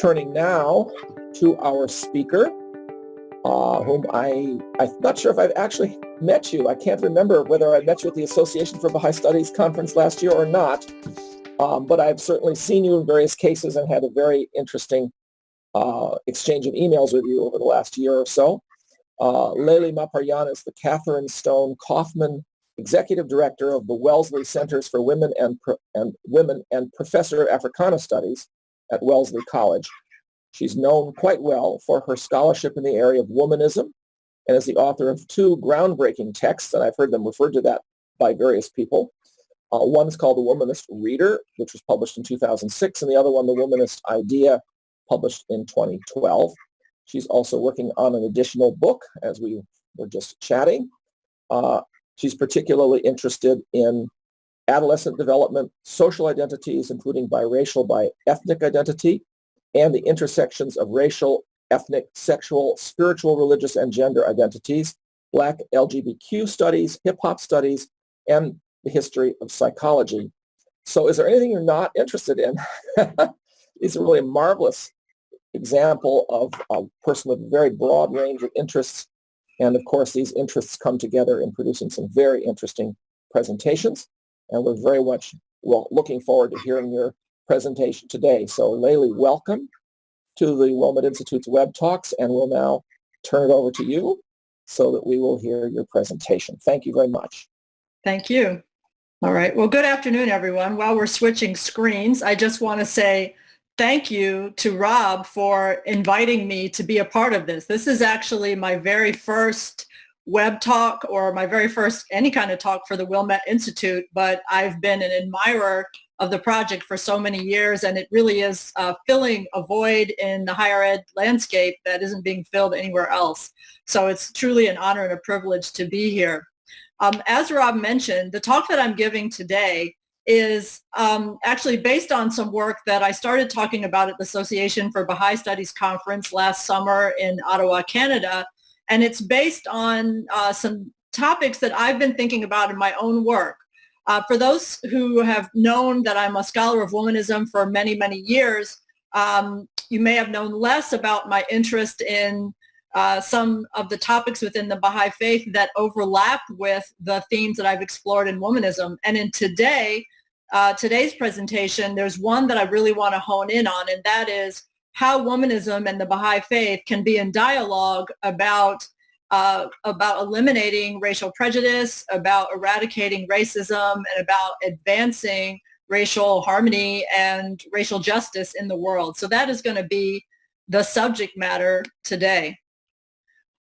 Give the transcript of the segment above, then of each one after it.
turning now to our speaker, whom I'm not sure if I've actually met you. I can't remember whether I met you at the Association for Baha'i Studies conference last year or not, but I've certainly seen you in various cases and had a very interesting exchange of emails with you over the last year or so. Layli Maparyan is the Catherine Stone Kaufman Executive Director of the Wellesley Centers for Women and Professor of Africana Studies at Wellesley College. She's known quite well for her scholarship in the area of womanism and is the author of two groundbreaking texts, and I've heard them referred to that by various people. One is called The Womanist Reader, which was published in 2006, and the other one, The Womanist Idea, published in 2012. She's also working on an additional book, as we were just chatting. She's particularly interested in adolescent development, social identities, including biracial, bi-ethnic identity, and the intersections of racial, ethnic, sexual, spiritual, religious, and gender identities, Black LGBTQ studies, hip-hop studies, and the history of psychology. So is there anything you're not interested in? It's really a marvelous example of a person with a very broad range of interests. And of course, these interests come together in producing some very interesting presentations. And we're very much looking forward to hearing your presentation today. So Layli, welcome to the Wilmot Institute's Web Talks, and we'll now turn it over to you so that we will hear your presentation. Thank you very much. Thank you. All right. Well, good afternoon, everyone. While we're switching screens, I just want to say thank you to Rob for inviting me to be a part of this. This is actually my very first web talk or my very first any kind of talk for the Wilmot Institute, but I've been an admirer of the project for so many years, and it really is filling a void in the higher ed landscape that isn't being filled anywhere else. So it's truly an honor and a privilege to be here. As Rob mentioned, the talk that I'm giving today is actually based on some work that I started talking about at the Association for Baha'i Studies conference last summer in Ottawa, Canada. And it's based on some topics that I've been thinking about in my own work. For those who have known that I'm a scholar of womanism for many, many years, you may have known less about my interest in some of the topics within the Baha'i faith that overlap with the themes that I've explored in womanism. And in today's presentation, there's one that I really want to hone in on, and that is how womanism and the Baha'i faith can be in dialogue about eliminating racial prejudice, about eradicating racism, and about advancing racial harmony and racial justice in the world. So that is going to be the subject matter today.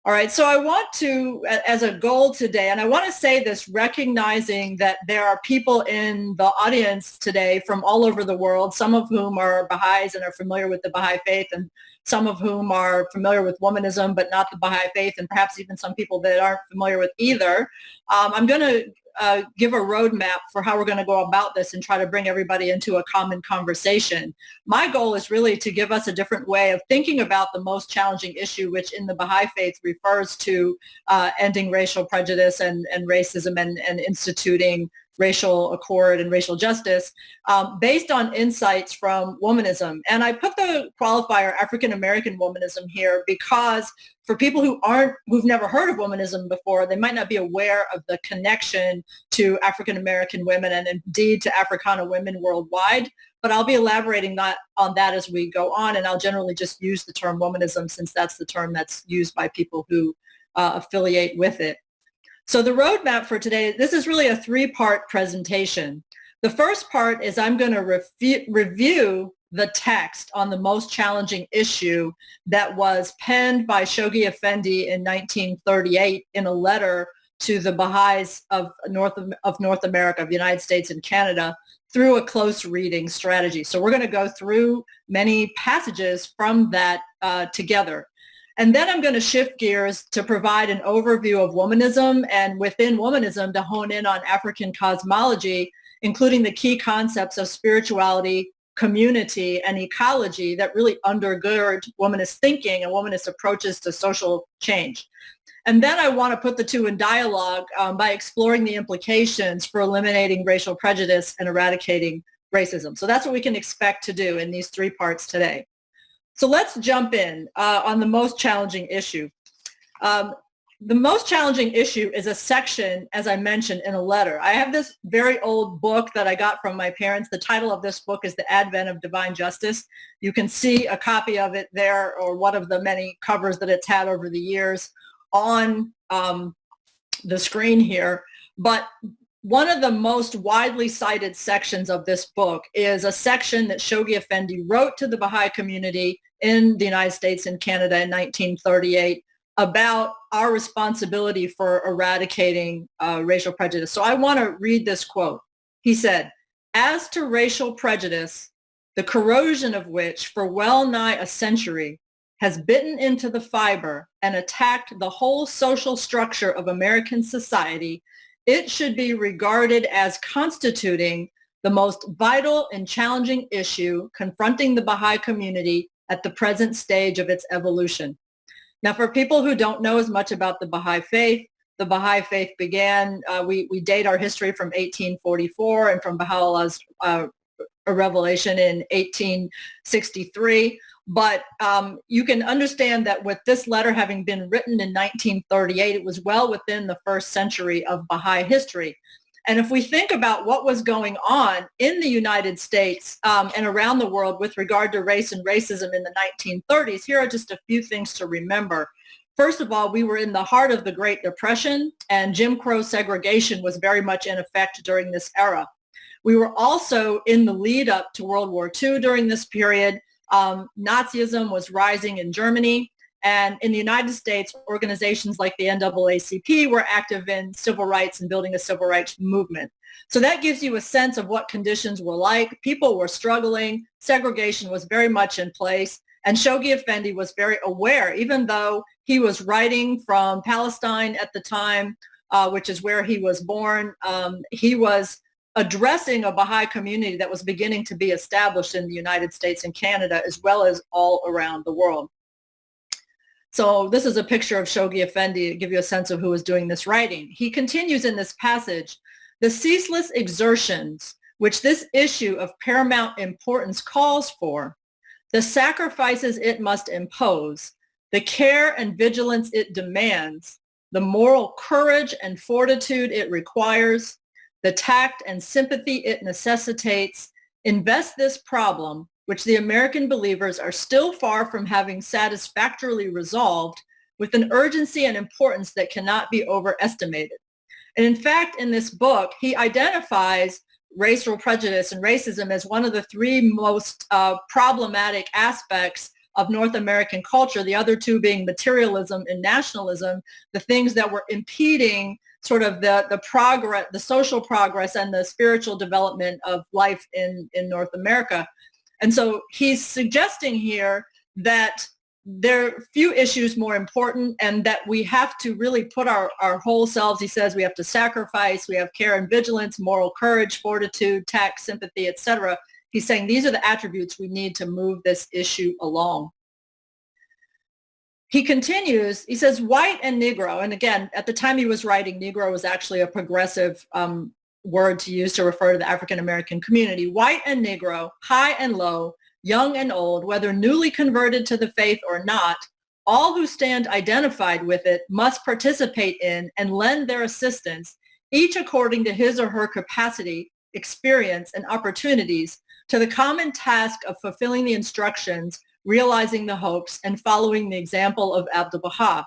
All right, so I want to, as a goal today, and I want to say this recognizing that there are people in the audience today from all over the world, some of whom are Baha'is and are familiar with the Baha'i faith, and some of whom are familiar with womanism but not the Baha'i faith, and perhaps even some people that aren't familiar with either. I'm going to give a roadmap for how we're going to go about this and try to bring everybody into a common conversation. My goal is really to give us a different way of thinking about the most challenging issue, which in the Baha'i faith refers to ending racial prejudice and racism and instituting racial accord and racial justice based on insights from womanism. And I put the qualifier African American womanism here because for people who've never heard of womanism before, they might not be aware of the connection to African American women and indeed to Africana women worldwide. But I'll be elaborating on that as we go on, and I'll generally just use the term womanism since that's the term that's used by people who affiliate with it. So the roadmap for today, this is really a three-part presentation. The first part is I'm going to review the text on the most challenging issue that was penned by Shoghi Effendi in 1938 in a letter to the Baha'is of North America, of the United States and Canada, through a close reading strategy. So we're going to go through many passages from that together. And then I'm going to shift gears to provide an overview of womanism, and within womanism to hone in on African cosmology, including the key concepts of spirituality, community, and ecology that really undergird womanist thinking and womanist approaches to social change. And then I want to put the two in dialogue by exploring the implications for eliminating racial prejudice and eradicating racism. So that's what we can expect to do in these three parts today. So let's jump in on the most challenging issue. The most challenging issue is a section, as I mentioned, in a letter. I have this very old book that I got from my parents. The title of this book is The Advent of Divine Justice. You can see a copy of it there, or one of the many covers that it's had over the years on the screen here. But one of the most widely cited sections of this book is a section that Shoghi Effendi wrote to the Baha'i community in the United States and Canada in 1938 about our responsibility for eradicating racial prejudice. So I want to read this quote. He said, "As to racial prejudice, the corrosion of which for well nigh a century has bitten into the fiber and attacked the whole social structure of American society, it should be regarded as constituting the most vital and challenging issue confronting the Baha'i community at the present stage of its evolution." Now, for people who don't know as much about the Baha'i faith began, we date our history from 1844 and from Baha'u'llah's revelation in 1863. But you can understand that with this letter having been written in 1938, it was well within the first century of Baha'i history. And if we think about what was going on in the United States and around the world with regard to race and racism in the 1930s, here are just a few things to remember. First of all, we were in the heart of the Great Depression, and Jim Crow segregation was very much in effect during this era. We were also in the lead up to World War II during this period. Nazism was rising in Germany. And in the United States, organizations like the NAACP were active in civil rights and building a civil rights movement. So that gives you a sense of what conditions were like. People were struggling. Segregation was very much in place. And Shoghi Effendi was very aware, even though he was writing from Palestine at the time, which is where he was born. He was addressing a Baha'i community that was beginning to be established in the United States and Canada, as well as all around the world. So this is a picture of Shoghi Effendi to give you a sense of who was doing this writing. He continues in this passage, "The ceaseless exertions which this issue of paramount importance calls for, the sacrifices it must impose, the care and vigilance it demands, the moral courage and fortitude it requires, the tact and sympathy it necessitates, invest this problem, which the American believers are still far from having satisfactorily resolved, with an urgency and importance that cannot be overestimated." And in fact, in this book, he identifies racial prejudice and racism as one of the three most problematic aspects of North American culture, the other two being materialism and nationalism, the things that were impeding sort of the progress, the social progress and the spiritual development of life in North America. And so he's suggesting here that there are few issues more important, and that we have to really put our whole selves. He says we have to sacrifice, we have care and vigilance, moral courage, fortitude, tact, sympathy, etc. He's saying these are the attributes we need to move this issue along. He continues, he says, white and Negro, and again, at the time he was writing, Negro was actually a progressive word to use to refer to the African American community. White and Negro, high and low, young and old, whether newly converted to the faith or not, all who stand identified with it must participate in and lend their assistance, each according to his or her capacity, experience, and opportunities, to the common task of fulfilling the instructions, realizing the hopes, and following the example of Abdu'l-Baha.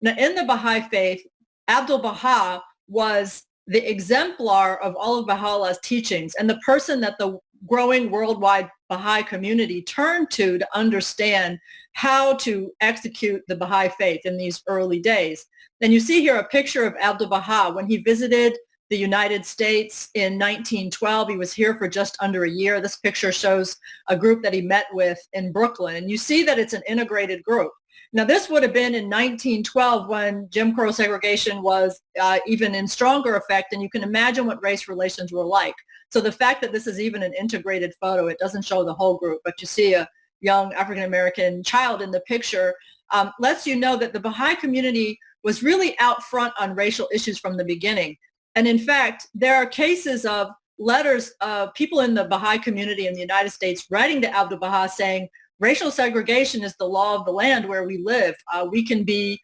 Now, in the Baha'i faith, Abdu'l-Baha was the exemplar of all of Baha'u'llah's teachings and the person that the growing worldwide Baha'i community turned to understand how to execute the Baha'i faith in these early days. And you see here a picture of Abdu'l-Baha when he visited the United States in 1912. He was here for just under a year. This picture shows a group that he met with in Brooklyn. And you see that it's an integrated group. Now, this would have been in 1912 when Jim Crow segregation was even in stronger effect, and you can imagine what race relations were like. So the fact that this is even an integrated photo, it doesn't show the whole group, but you see a young African-American child in the picture, lets you know that the Baha'i community was really out front on racial issues from the beginning. And in fact, there are cases of letters of people in the Baha'i community in the United States writing to Abdu'l-Baha saying, racial segregation is the law of the land where we live. We can be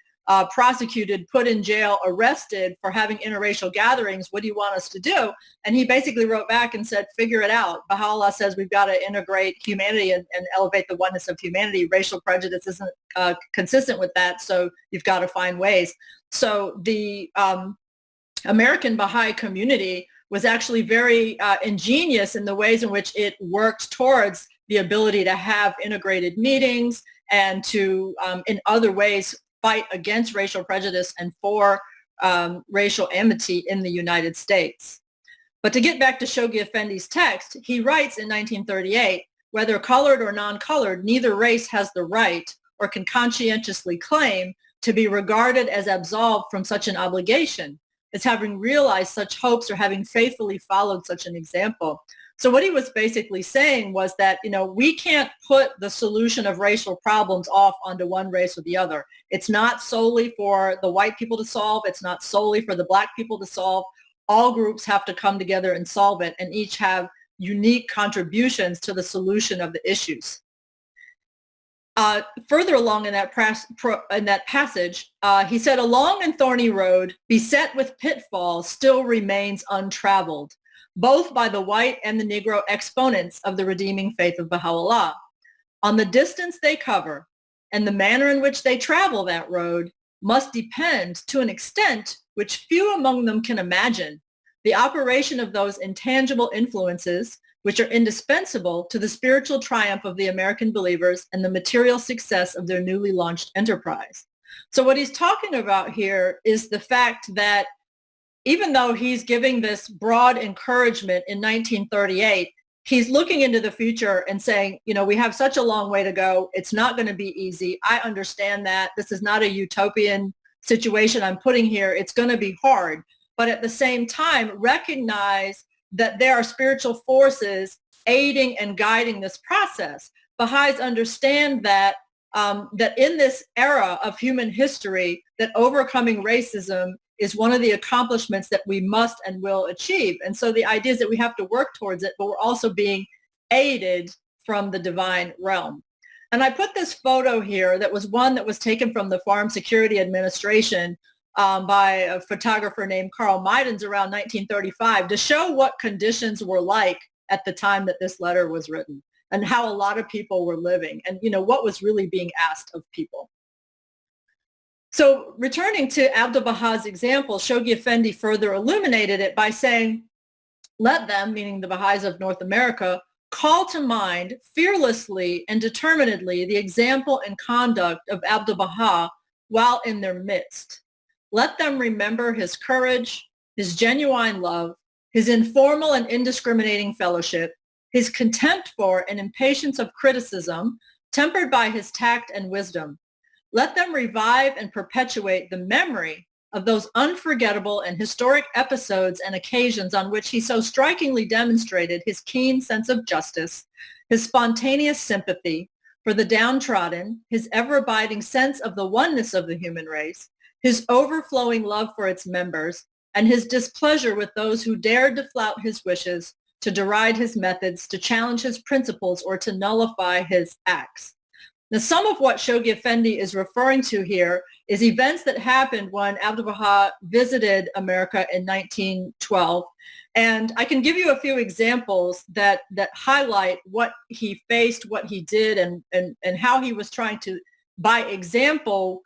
prosecuted, put in jail, arrested for having interracial gatherings. What do you want us to do? And he basically wrote back and said, figure it out. Baha'u'llah says we've got to integrate humanity and elevate the oneness of humanity. Racial prejudice isn't consistent with that, so you've got to find ways. So the American Baha'i community was actually very ingenious in the ways in which it worked towards the ability to have integrated meetings and to, in other ways, fight against racial prejudice and for racial amity in the United States. But to get back to Shoghi Effendi's text, he writes in 1938, whether colored or non-colored, neither race has the right or can conscientiously claim to be regarded as absolved from such an obligation, as having realized such hopes or having faithfully followed such an example. So what he was basically saying was that, we can't put the solution of racial problems off onto one race or the other. It's not solely for the white people to solve. It's not solely for the black people to solve. All groups have to come together and solve it, and each have unique contributions to the solution of the issues. Further along in that passage, he said, a long and thorny road beset with pitfalls still remains untraveled, both by the white and the Negro exponents of the redeeming faith of Baha'u'llah. On the distance they cover and the manner in which they travel that road must depend, to an extent which few among them can imagine, the operation of those intangible influences which are indispensable to the spiritual triumph of the American believers and the material success of their newly launched enterprise. So what he's talking about here is the fact that even though he's giving this broad encouragement in 1938, he's looking into the future and saying, we have such a long way to go. It's not going to be easy. I understand that. This is not a utopian situation I'm putting here. It's going to be hard. But at the same time, recognize that there are spiritual forces aiding and guiding this process. Baha'is understand that that in this era of human history, that overcoming racism is one of the accomplishments that we must and will achieve. And so the idea is that we have to work towards it, but we're also being aided from the divine realm. And I put this photo here that was one that was taken from the Farm Security Administration by a photographer named Carl Meidens around 1935 to show what conditions were like at the time that this letter was written and how a lot of people were living and, what was really being asked of people. So returning to Abdu'l-Baha's example, Shoghi Effendi further illuminated it by saying, let them, meaning the Baha'is of North America, call to mind fearlessly and determinedly the example and conduct of Abdu'l-Baha while in their midst. Let them remember his courage, his genuine love, his informal and indiscriminating fellowship, his contempt for and impatience of criticism, tempered by his tact and wisdom. Let them revive and perpetuate the memory of those unforgettable and historic episodes and occasions on which he so strikingly demonstrated his keen sense of justice, his spontaneous sympathy for the downtrodden, his ever-abiding sense of the oneness of the human race, his overflowing love for its members, and his displeasure with those who dared to flout his wishes, to deride his methods, to challenge his principles, or to nullify his acts. Now, some of what Shoghi Effendi is referring to here is events that happened when Abdu'l-Baha visited America in 1912. And I can give you a few examples that highlight what he faced, what he did, and how he was trying to, by example,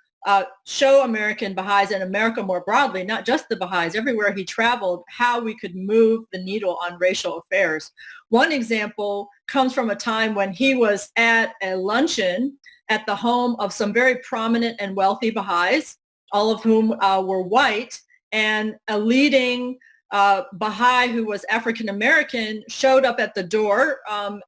show American Baha'is and America more broadly, not just the Baha'is, everywhere he traveled, how we could move the needle on racial affairs. One example comes from a time when he was at a luncheon at the home of some very prominent and wealthy Baha'is, all of whom were white, and a leading Baha'i who was African American showed up at the door,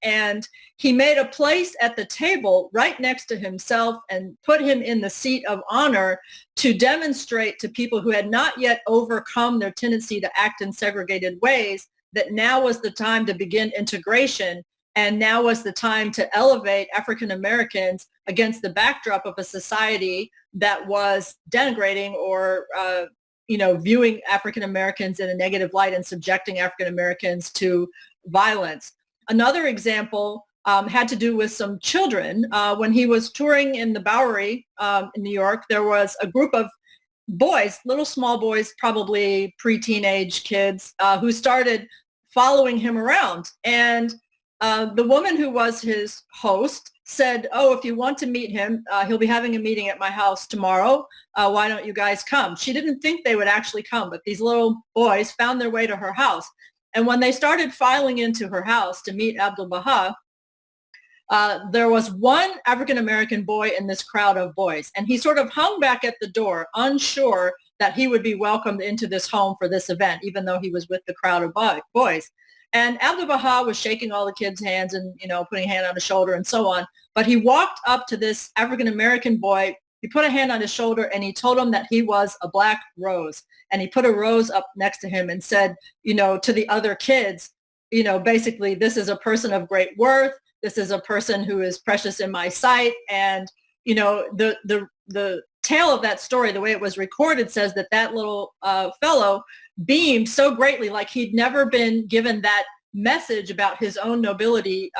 and he made a place at the table right next to himself and put him in the seat of honor to demonstrate to people who had not yet overcome their tendency to act in segregated ways that now was the time to begin integration, and now was the time to elevate African Americans against the backdrop of a society that was denigrating or viewing African Americans in a negative light and subjecting African Americans to violence. Another example had to do with some children. When he was touring in the Bowery in New York, there was a group of boys, little small boys, probably pre-teenage kids, who started following him around. And the woman who was his host said, oh, if you want to meet him, he'll be having a meeting at my house tomorrow. Why don't you guys come? She didn't think they would actually come, but these little boys found their way to her house. And when they started filing into her house to meet Abdu'l-Baha, there was one African-American boy in this crowd of boys, and he sort of hung back at the door, unsure that he would be welcomed into this home for this event, even though he was with the crowd of boys. And Abdu'l-Baha was shaking all the kids' hands and, putting a hand on his shoulder and so on. But he walked up to this African-American boy. He put a hand on his shoulder and he told him that he was a black rose. And he put a rose up next to him and said, to the other kids, basically, this is a person of great worth. This is a person who is precious in my sight. And, the tale of that story, the way it was recorded, says that little fellow beamed so greatly, like he'd never been given that message about his own nobility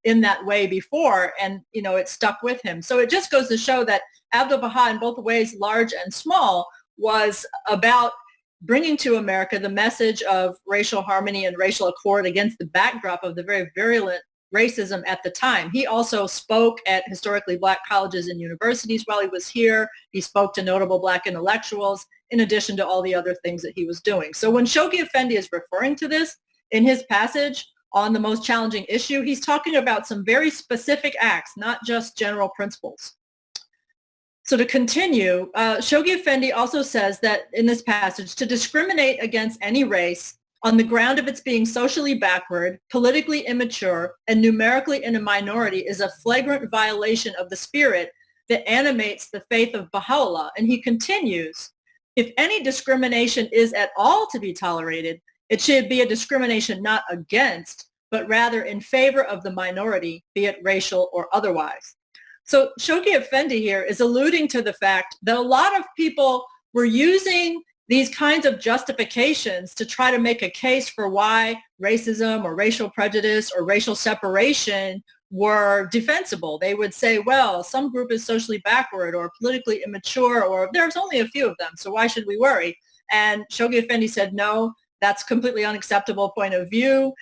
in that way before. And, it stuck with him. So it just goes to show that Abdu'l-Baha, in both ways, large and small, was about bringing to America the message of racial harmony and racial accord against the backdrop of the very virulent racism at the time. He also spoke at historically black colleges and universities while he was here. He spoke to notable black intellectuals, in addition to all the other things that he was doing. So when Shoghi Effendi is referring to this in his passage on the most challenging issue, he's talking about some very specific acts, not just general principles. So to continue, Shoghi Effendi also says that in this passage, to discriminate against any race on the ground of its being socially backward, politically immature, and numerically in a minority is a flagrant violation of the spirit that animates the faith of Baha'u'llah. And he continues, if any discrimination is at all to be tolerated, it should be a discrimination not against, but rather in favor of the minority, be it racial or otherwise. So Shoghi Effendi here is alluding to the fact that a lot of people were using these kinds of justifications to try to make a case for why racism or racial prejudice or racial separation were defensible. They would say, well, some group is socially backward or politically immature, or there's only a few of them, so why should we worry? And Shoghi Effendi said, no, that's completely unacceptable point of view.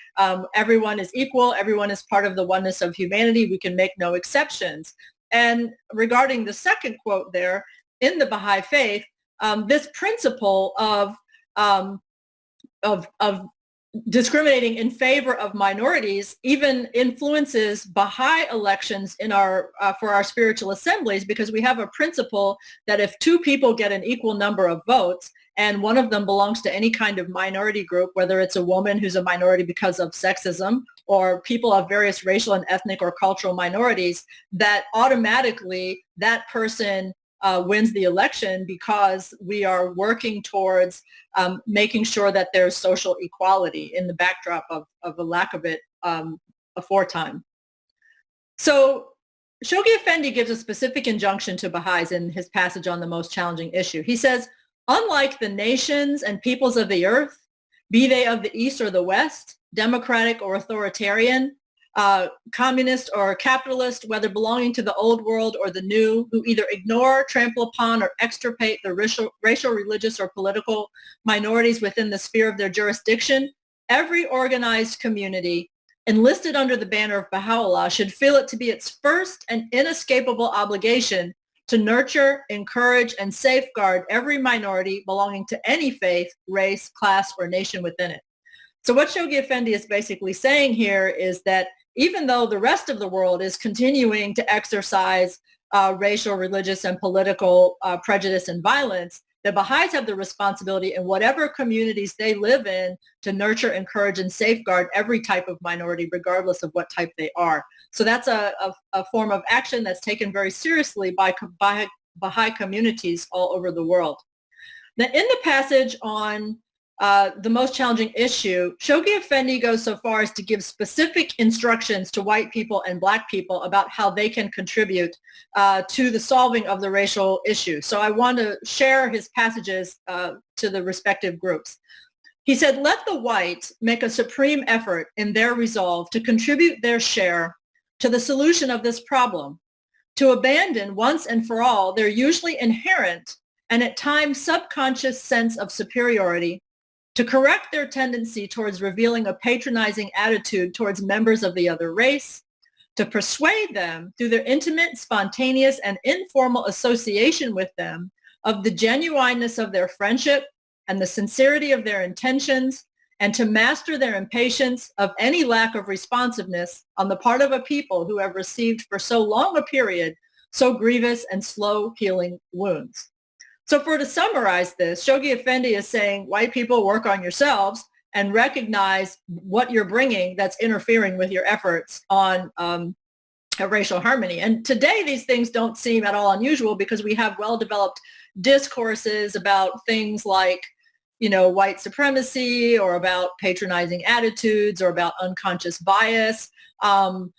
Everyone is equal. Everyone is part of the oneness of humanity. We can make no exceptions. And regarding the second quote there, in the Baha'i faith, this principle of discriminating in favor of minorities even influences Baha'i elections in for our spiritual assemblies, because we have a principle that if two people get an equal number of votes and one of them belongs to any kind of minority group, whether it's a woman who's a minority because of sexism or people of various racial and ethnic or cultural minorities, that automatically that person wins the election, because we are working towards making sure that there's social equality in the backdrop of a lack of it aforetime. So Shoghi Effendi gives a specific injunction to Baha'is in his passage on the most challenging issue. He says, unlike the nations and peoples of the earth, be they of the East or the West, democratic or authoritarian, communist or capitalist, whether belonging to the old world or the new, who either ignore, trample upon, or extirpate the racial, religious, or political minorities within the sphere of their jurisdiction, every organized community enlisted under the banner of Baha'u'llah should feel it to be its first and inescapable obligation to nurture, encourage, and safeguard every minority belonging to any faith, race, class, or nation within it. So what Shoghi Effendi is basically saying here is that even though the rest of the world is continuing to exercise racial, religious, and political prejudice and violence, the Baha'is have the responsibility in whatever communities they live in to nurture, encourage, and safeguard every type of minority, regardless of what type they are. So that's a form of action that's taken very seriously by Baha'i communities all over the world. Now, in the passage on the most challenging issue, Shoghi Effendi goes so far as to give specific instructions to white people and black people about how they can contribute to the solving of the racial issue. So I want to share his passages to the respective groups. He said, let the whites make a supreme effort in their resolve to contribute their share to the solution of this problem, to abandon once and for all their usually inherent and at times subconscious sense of superiority, to correct their tendency towards revealing a patronizing attitude towards members of the other race, to persuade them through their intimate, spontaneous, and informal association with them of the genuineness of their friendship and the sincerity of their intentions, and to master their impatience of any lack of responsiveness on the part of a people who have received for so long a period so grievous and slow healing wounds. So to summarize this, Shoghi Effendi is saying, white people, work on yourselves and recognize what you're bringing that's interfering with your efforts on racial harmony. And today these things don't seem at all unusual because we have well-developed discourses about things like, white supremacy, or about patronizing attitudes, or about unconscious bias. But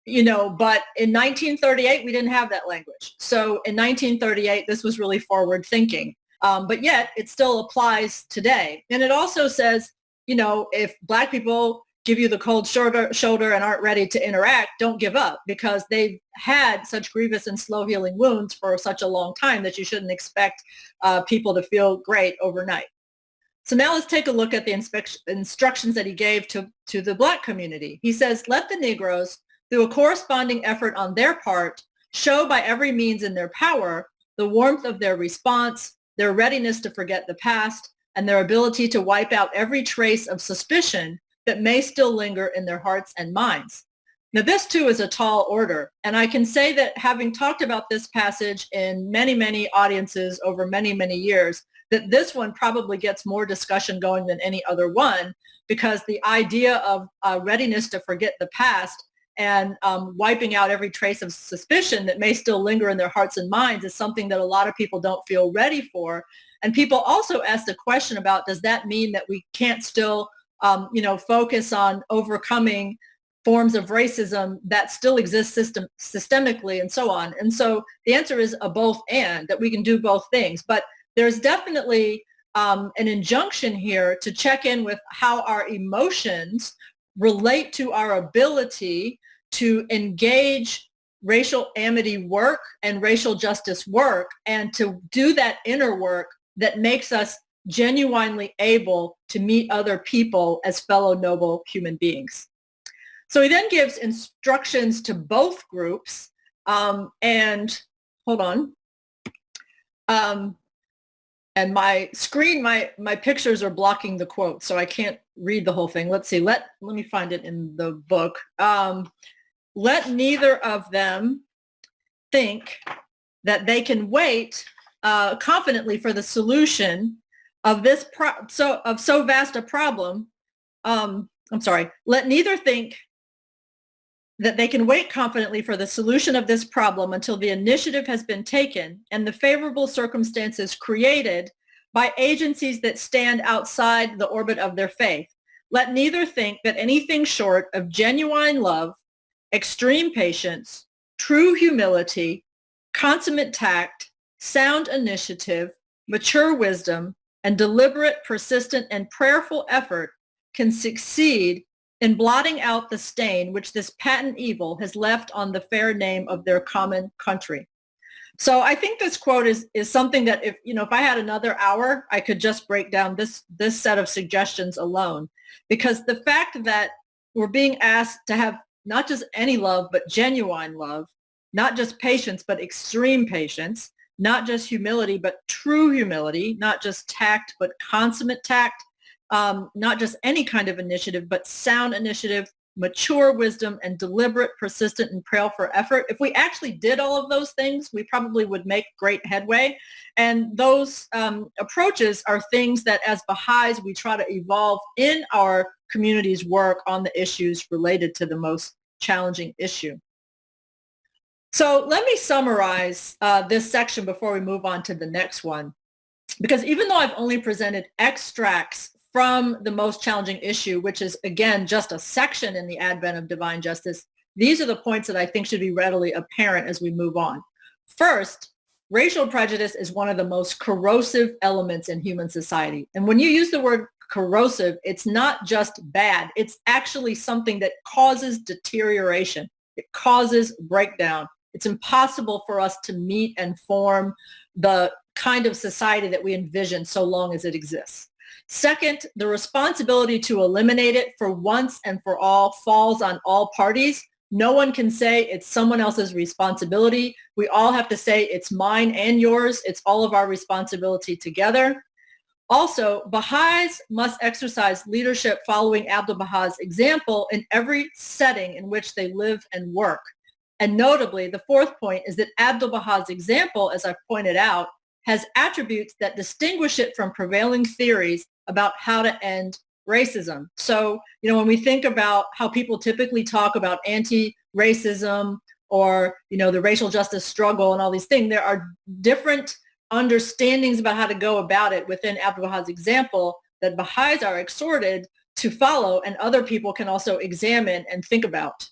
in 1938, we didn't have that language. So in 1938, this was really forward thinking. But yet it still applies today. And it also says, if Black people give you the cold shoulder and aren't ready to interact, don't give up, because they've had such grievous and slow healing wounds for such a long time that you shouldn't expect people to feel great overnight. So now let's take a look at the instructions that he gave to the Black community. He says, let the Negroes, through a corresponding effort on their part, show by every means in their power the warmth of their response, their readiness to forget the past, and their ability to wipe out every trace of suspicion that may still linger in their hearts and minds. Now, this too is a tall order, and I can say that having talked about this passage in many, many audiences over many, many years, that this one probably gets more discussion going than any other one, because the idea of readiness to forget the past and wiping out every trace of suspicion that may still linger in their hearts and minds is something that a lot of people don't feel ready for. And people also ask the question about, does that mean that we can't still, focus on overcoming forms of racism that still exist systemically and so on? And so the answer is a both and, that we can do both things. But there's definitely an injunction here to check in with how our emotions relate to our ability to engage racial amity work and racial justice work, and to do that inner work that makes us genuinely able to meet other people as fellow noble human beings. So he then gives instructions to both groups, and hold on. And my screen, my pictures are blocking the quote, so I can't read the whole thing. Let's see. Let me find it in the book. Let neither of them think that they can wait confidently for the solution of this so vast a problem. Let neither think that they can wait confidently for the solution of this problem until the initiative has been taken and the favorable circumstances created by agencies that stand outside the orbit of their faith. Let neither think that anything short of genuine love, extreme patience, true humility, consummate tact, sound initiative, mature wisdom, and deliberate, persistent, and prayerful effort can succeed in blotting out the stain which this patent evil has left on the fair name of their common country. So I think this quote is something that if I had another hour, I could just break down this set of suggestions alone, because the fact that we're being asked to have not just any love, but genuine love, not just patience, but extreme patience, not just humility, but true humility, not just tact, but consummate tact, not just any kind of initiative, but sound initiative, mature wisdom, and deliberate, persistent, and prayerful effort. If we actually did all of those things, we probably would make great headway. And those approaches are things that as Baha'is, we try to evolve in our community's work on the issues related to the most challenging issue. So let me summarize this section before we move on to the next one. Because even though I've only presented extracts from the most challenging issue, which is, again, just a section in the advent of divine justice, these are the points that I think should be readily apparent as we move on. First, racial prejudice is one of the most corrosive elements in human society. And when you use the word corrosive, it's not just bad. It's actually something that causes deterioration. It causes breakdown. It's impossible for us to meet and form the kind of society that we envision so long as it exists. Second, the responsibility to eliminate it for once and for all falls on all parties. No one can say it's someone else's responsibility. We all have to say it's mine and yours. It's all of our responsibility together. Also, Baha'is must exercise leadership following Abdu'l-Baha's example in every setting in which they live and work. And notably, the fourth point is that Abdu'l-Baha's example, as I've pointed out, has attributes that distinguish it from prevailing theories about how to end racism. So, when we think about how people typically talk about anti-racism or, the racial justice struggle and all these things, there are different understandings about how to go about it within Abdu'l-Baha's example that Baha'is are exhorted to follow and other people can also examine and think about.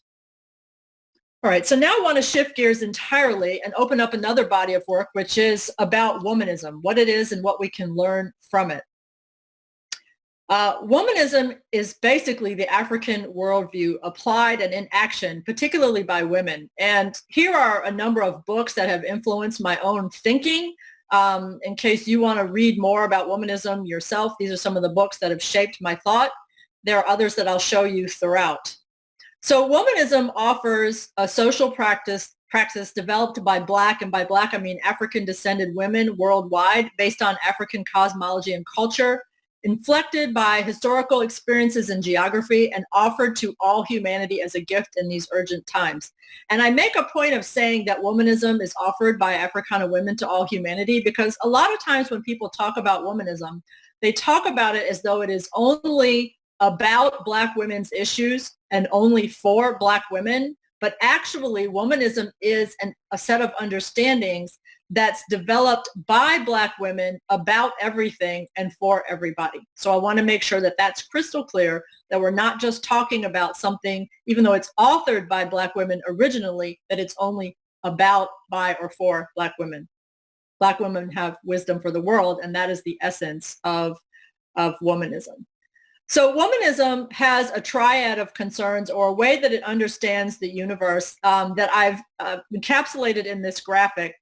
All right, so now I want to shift gears entirely and open up another body of work, which is about womanism, what it is and what we can learn from it. Womanism is basically the African worldview applied and in action, particularly by women. And here are a number of books that have influenced my own thinking. In case you want to read more about womanism yourself, these are some of the books that have shaped my thought. There are others that I'll show you throughout. So womanism offers a social practice developed by Black, and by Black I mean African descended women worldwide, based on African cosmology and culture, inflected by historical experiences and geography, and offered to all humanity as a gift in these urgent times. And I make a point of saying that womanism is offered by Africana women to all humanity because a lot of times when people talk about womanism, they talk about it as though it is only about Black women's issues and only for Black women. But actually, womanism is a set of understandings that's developed by Black women about everything and for everybody. So I want to make sure that that's crystal clear, that we're not just talking about something, even though it's authored by Black women originally, that it's only about, by, or for Black women. Black women have wisdom for the world, and that is the essence of womanism. So womanism has a triad of concerns, or a way that it understands the universe, that I've encapsulated in this graphic.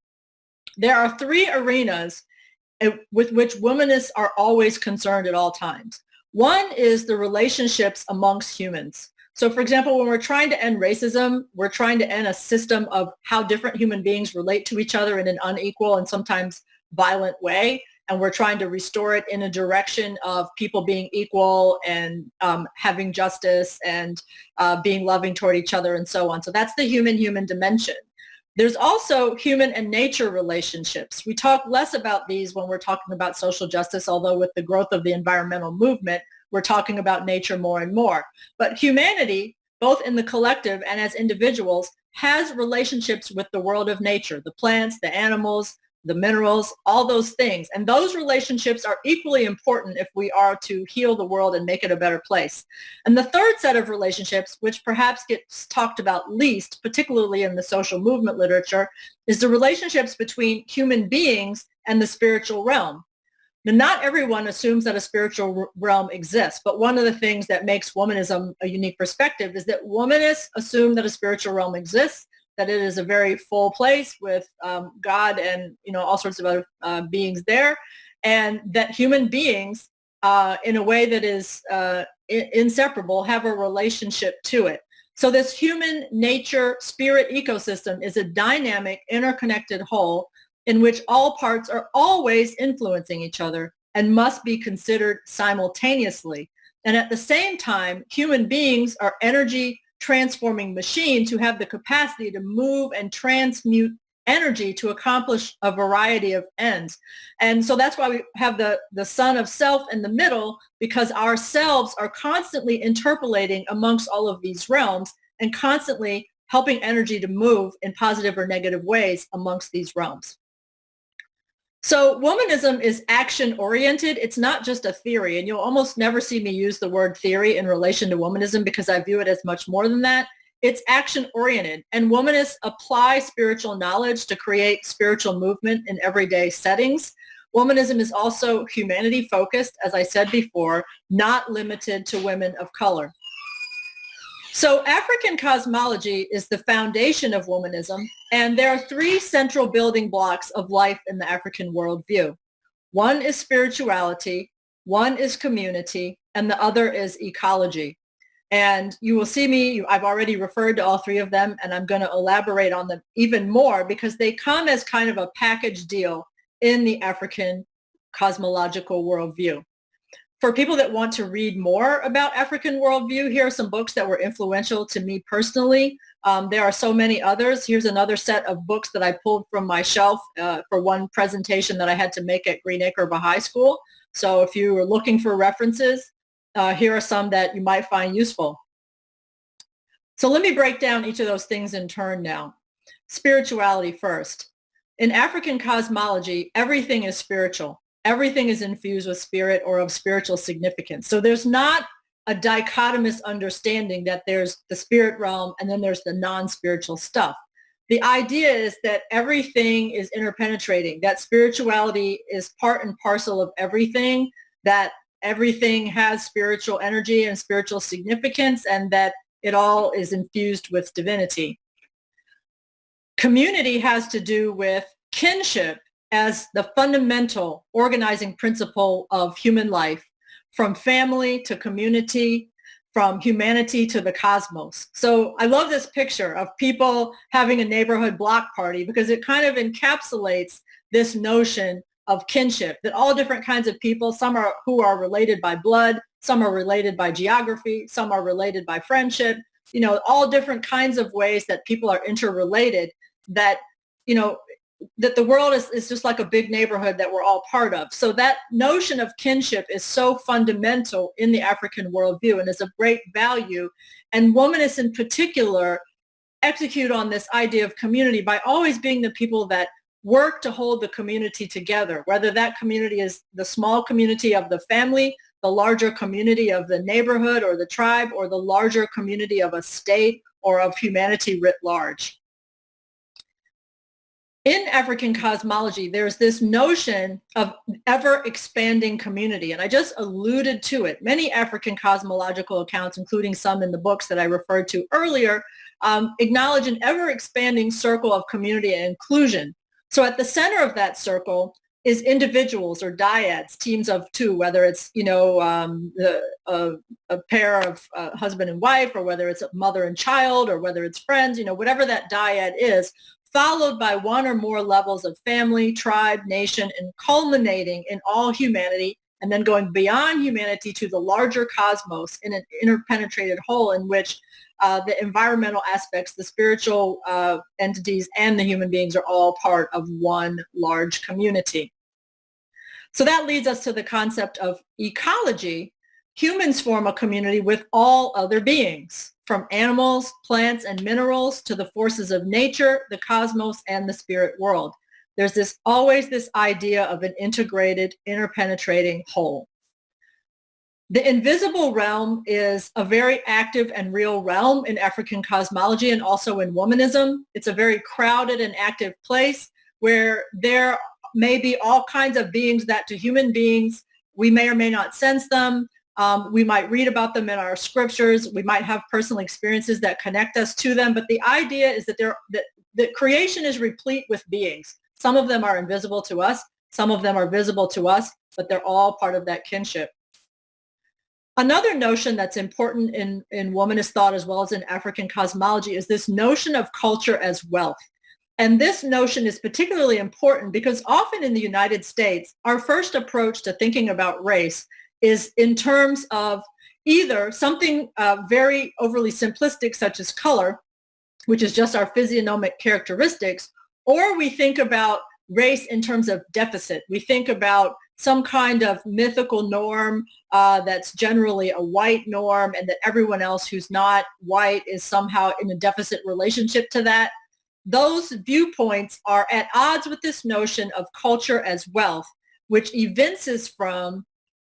There are three arenas with which womanists are always concerned at all times. One is the relationships amongst humans. So for example, when we're trying to end racism, we're trying to end a system of how different human beings relate to each other in an unequal and sometimes violent way. And we're trying to restore it in a direction of people being equal and having justice and being loving toward each other and so on. So that's the human-human dimension. There's also human and nature relationships. We talk less about these when we're talking about social justice, although with the growth of the environmental movement, we're talking about nature more and more. But humanity, both in the collective and as individuals, has relationships with the world of nature, the plants, the animals, the minerals, all those things. And those relationships are equally important if we are to heal the world and make it a better place. And the third set of relationships, which perhaps gets talked about least, particularly in the social movement literature, is the relationships between human beings and the spiritual realm. Now, not everyone assumes that a spiritual realm exists, but one of the things that makes womanism a unique perspective is that womanists assume that a spiritual realm exists, that it is a very full place with God and all sorts of other beings there, and that human beings, in a way that is inseparable, have a relationship to it. So this human nature spirit ecosystem is a dynamic, interconnected whole in which all parts are always influencing each other and must be considered simultaneously. And at the same time, human beings are energy transforming machines who have the capacity to move and transmute energy to accomplish a variety of ends. And so that's why we have the son of self in the middle, because ourselves are constantly interpolating amongst all of these realms and constantly helping energy to move in positive or negative ways amongst these realms. So womanism is action-oriented. It's not just a theory, and you'll almost never see me use the word theory in relation to womanism because I view it as much more than that. It's action-oriented, and womanists apply spiritual knowledge to create spiritual movement in everyday settings. Womanism is also humanity-focused, as I said before, not limited to women of color. So African cosmology is the foundation of womanism, and there are three central building blocks of life in the African worldview. One is spirituality, one is community, and the other is ecology. And you will see me, I've already referred to all three of them, and I'm going to elaborate on them even more because they come as kind of a package deal in the African cosmological worldview. For people that want to read more about African worldview, here are some books that were influential to me personally. There are so many others. Here's another set of books that I pulled from my shelf for one presentation that I had to make at Greenacre Baha'i School. So if you were looking for references, here are some that you might find useful. So let me break down each of those things in turn now. Spirituality first. In African cosmology, everything is spiritual. Everything is infused with spirit or of spiritual significance. So there's not a dichotomous understanding that there's the spirit realm and then there's the non-spiritual stuff. The idea is that everything is interpenetrating, that spirituality is part and parcel of everything, that everything has spiritual energy and spiritual significance, and that it all is infused with divinity. Community has to do with kinship as the fundamental organizing principle of human life, from family to community, from humanity to the cosmos. So I love this picture of people having a neighborhood block party because it kind of encapsulates this notion of kinship, that all different kinds of people, some are who are related by blood, some are related by geography, some are related by friendship, you know, all different kinds of ways that people are interrelated, that, you know, that the world is just like a big neighborhood that we're all part of. So that notion of kinship is so fundamental in the African worldview and is of great value. And womanists in particular execute on this idea of community by always being the people that work to hold the community together, whether that community is the small community of the family, the larger community of the neighborhood or the tribe, or the larger community of a state or of humanity writ large. In African cosmology, there's this notion of ever-expanding community, and I just alluded to it. Many African cosmological accounts, including some in the books that I referred to earlier, acknowledge an ever-expanding circle of community and inclusion. So at the center of that circle is individuals or dyads, teams of two, whether it's, you know, a pair of husband and wife, or whether it's a mother and child, or whether it's friends, you know, whatever that dyad is, followed by one or more levels of family, tribe, nation, and culminating in all humanity, and then going beyond humanity to the larger cosmos in an interpenetrated whole in which the environmental aspects, the spiritual entities, and the human beings are all part of one large community. So that leads us to the concept of ecology. Humans form a community with all other beings, from animals, plants, and minerals to the forces of nature, the cosmos, and the spirit world. There's always this idea of an integrated, interpenetrating whole. The invisible realm is a very active and real realm in African cosmology and also in womanism. It's a very crowded and active place where there may be all kinds of beings that to human beings, we may or may not sense them. We might read about them in our scriptures. We might have personal experiences that connect us to them. But the idea is that that creation is replete with beings. Some of them are invisible to us. Some of them are visible to us, but they're all part of that kinship. Another notion that's important in womanist thought as well as in African cosmology is this notion of culture as wealth. And this notion is particularly important because often in the United States, our first approach to thinking about race is in terms of either something very overly simplistic, such as color, which is just our physiognomic characteristics, or we think about race in terms of deficit. We think about some kind of mythical norm that's generally a white norm, and that everyone else who's not white is somehow in a deficit relationship to that. Those viewpoints are at odds with this notion of culture as wealth, which evinces from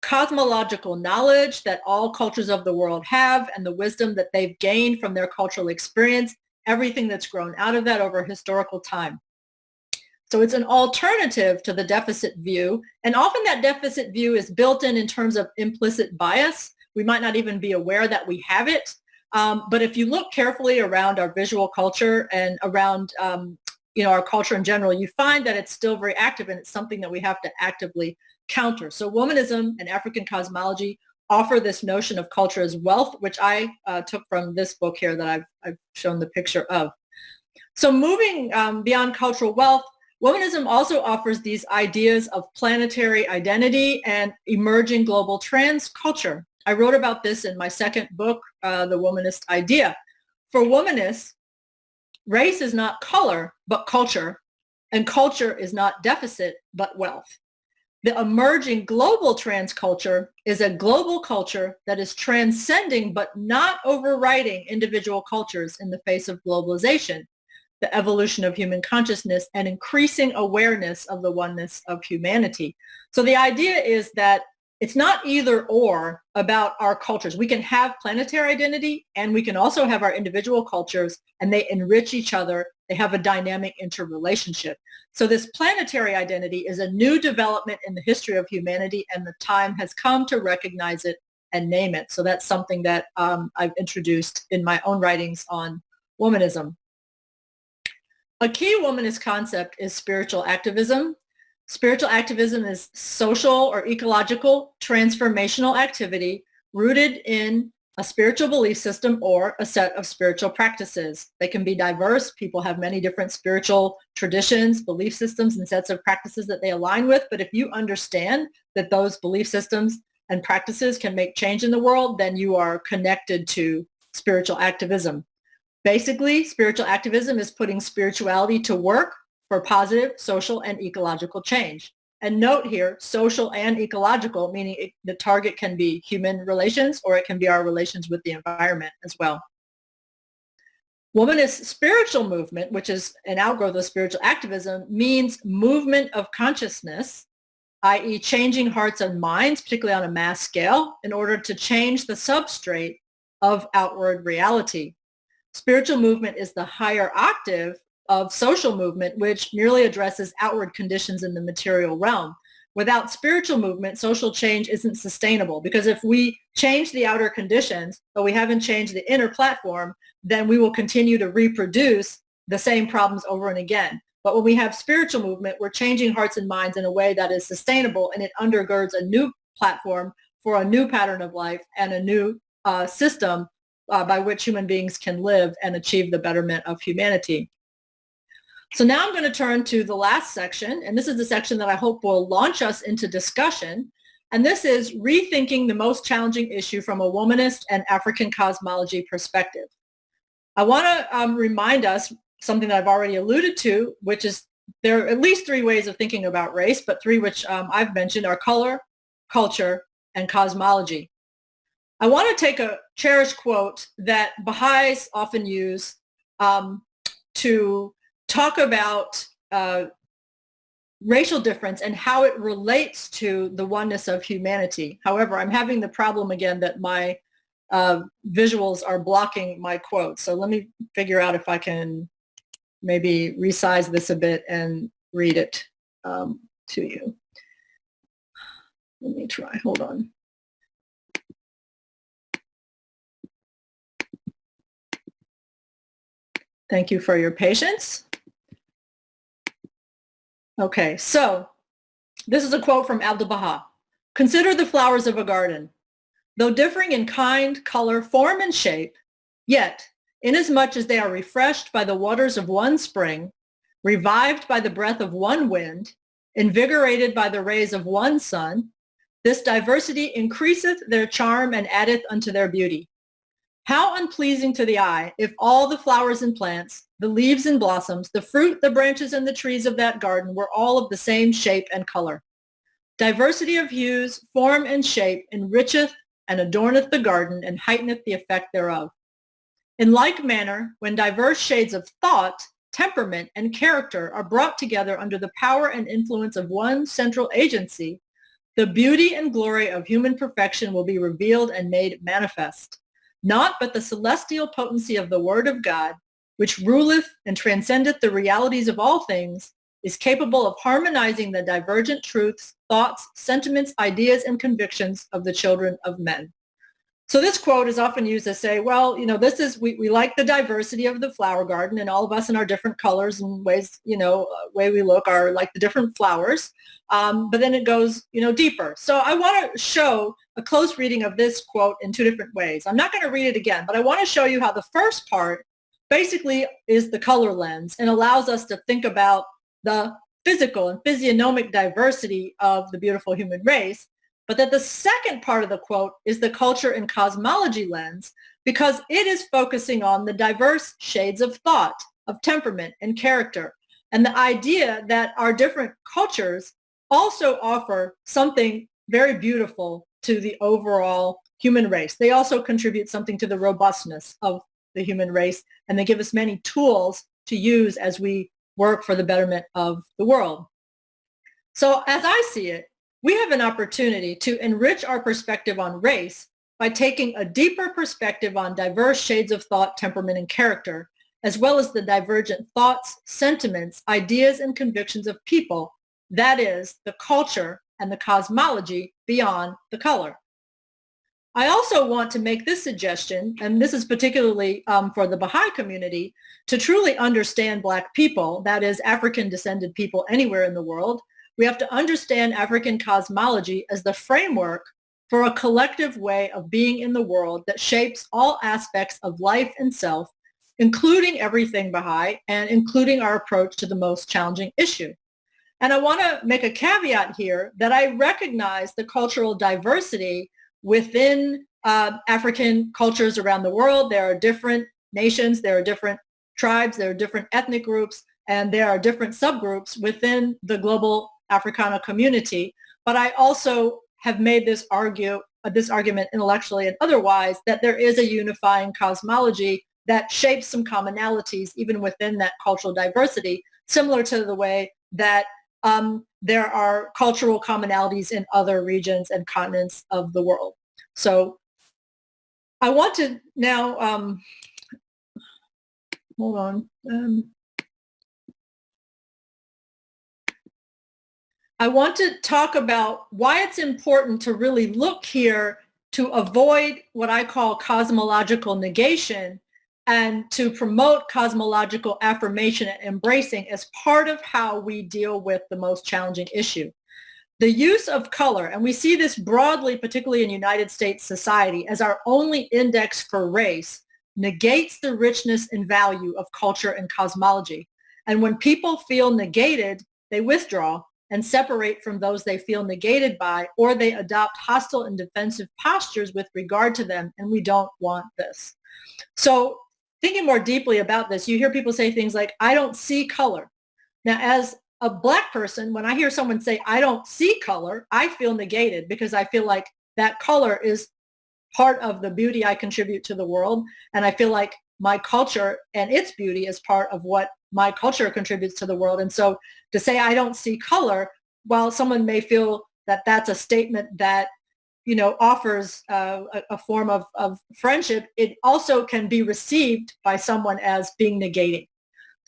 cosmological knowledge that all cultures of the world have and the wisdom that they've gained from their cultural experience, everything that's grown out of that over historical time. So it's an alternative to the deficit view, and often that deficit view is built in terms of implicit bias. We might not even be aware that we have it, But if you look carefully around our visual culture and around our culture in general, you find that it's still very active, and it's something that we have to actively counter. So womanism and African cosmology offer this notion of culture as wealth, which I took from this book here that I've shown the picture of. So moving beyond cultural wealth, womanism also offers these ideas of planetary identity and emerging global trans culture. I wrote about this in my second book, The Womanist Idea. For womanists, race is not color, but culture, and culture is not deficit, but wealth. The emerging global trans culture is a global culture that is transcending but not overriding individual cultures in the face of globalization, the evolution of human consciousness, and increasing awareness of the oneness of humanity. So the idea is that it's not either or about our cultures. We can have planetary identity, and we can also have our individual cultures, and they enrich each other. They have a dynamic interrelationship. So this planetary identity is a new development in the history of humanity, and the time has come to recognize it and name it. So that's something that I've introduced in my own writings on womanism. A key womanist concept is spiritual activism. Spiritual activism is social or ecological transformational activity rooted in a spiritual belief system or a set of spiritual practices. They can be diverse. People have many different spiritual traditions, belief systems, and sets of practices that they align with. But if you understand that those belief systems and practices can make change in the world, then you are connected to spiritual activism. Basically, spiritual activism is putting spirituality to work for positive social and ecological change. And note here, social and ecological, meaning the target can be human relations, or it can be our relations with the environment as well. Womanist spiritual movement, which is an outgrowth of spiritual activism, means movement of consciousness, i.e. changing hearts and minds, particularly on a mass scale, in order to change the substrate of outward reality. Spiritual movement is the higher octave of social movement, which merely addresses outward conditions in the material realm. Without spiritual movement, social change isn't sustainable, because if we change the outer conditions, but we haven't changed the inner platform, then we will continue to reproduce the same problems over and again. But when we have spiritual movement, we're changing hearts and minds in a way that is sustainable, and it undergirds a new platform for a new pattern of life and a new system by which human beings can live and achieve the betterment of humanity. So now I'm going to turn to the last section, and this is the section that I hope will launch us into discussion. And this is rethinking the most challenging issue from a womanist and African cosmology perspective. I want to remind us something that I've already alluded to, which is there are at least three ways of thinking about race, but three which I've mentioned are color, culture, and cosmology. I want to take a cherished quote that Baha'is often use to talk about racial difference and how it relates to the oneness of humanity. However, I'm having the problem again that my visuals are blocking my quotes. So let me figure out if I can maybe resize this a bit and read it to you. Let me try. Hold on. Thank you for your patience. Okay, so this is a quote from Abdu'l-Baha. Consider the flowers of a garden. Though differing in kind, color, form, and shape, yet, inasmuch as they are refreshed by the waters of one spring, revived by the breath of one wind, invigorated by the rays of one sun, this diversity increaseth their charm and addeth unto their beauty. How unpleasing to the eye if all the flowers and plants, the leaves and blossoms, the fruit, the branches, and the trees of that garden were all of the same shape and color. Diversity of hues, form, and shape enricheth and adorneth the garden and heighteneth the effect thereof. In like manner, when diverse shades of thought, temperament, and character are brought together under the power and influence of one central agency, the beauty and glory of human perfection will be revealed and made manifest. Not but the celestial potency of the Word of God, which ruleth and transcendeth the realities of all things, is capable of harmonizing the divergent truths, thoughts, sentiments, ideas, and convictions of the children of men. So this quote is often used to say, well, we like the diversity of the flower garden, and all of us in our different colors and ways, way we look are like the different flowers. But then it goes, deeper. So I want to show a close reading of this quote in two different ways. I'm not going to read it again, but I want to show you how the first part basically is the color lens and allows us to think about the physical and physiognomic diversity of the beautiful human race. But that the second part of the quote is the culture and cosmology lens, because it is focusing on the diverse shades of thought, of temperament and character, and the idea that our different cultures also offer something very beautiful to the overall human race. They also contribute something to the robustness of the human race, and they give us many tools to use as we work for the betterment of the world. So as I see it, we have an opportunity to enrich our perspective on race by taking a deeper perspective on diverse shades of thought, temperament, and character, as well as the divergent thoughts, sentiments, ideas, and convictions of people, that is, the culture and the cosmology beyond the color. I also want to make this suggestion, and this is particularly for the Baha'i community, to truly understand Black people, that is, African-descended people anywhere in the world. We have to understand African cosmology as the framework for a collective way of being in the world that shapes all aspects of life and self, including everything Baha'i and including our approach to the most challenging issue. And I want to make a caveat here that I recognize the cultural diversity within African cultures around the world. There are different nations, there are different tribes, there are different ethnic groups, and there are different subgroups within the global Africana community. But I also have made this argument intellectually and otherwise that there is a unifying cosmology that shapes some commonalities even within that cultural diversity, similar to the way that there are cultural commonalities in other regions and continents of the world. So I want to now, hold on. I want to talk about why it's important to really look here to avoid what I call cosmological negation and to promote cosmological affirmation and embracing as part of how we deal with the most challenging issue. The use of color, and we see this broadly, particularly in United States society, as our only index for race, negates the richness and value of culture and cosmology. And when people feel negated, they withdraw and separate from those they feel negated by, or they adopt hostile and defensive postures with regard to them, and we don't want this. So thinking more deeply about this, you hear people say things like, I don't see color. Now, as a Black person, when I hear someone say, I don't see color, I feel negated because I feel like that color is part of the beauty I contribute to the world. And I feel like my culture and its beauty is part of what my culture contributes to the world. And so to say I don't see color, while someone may feel that that's a statement that offers a form of friendship, it also can be received by someone as being negating.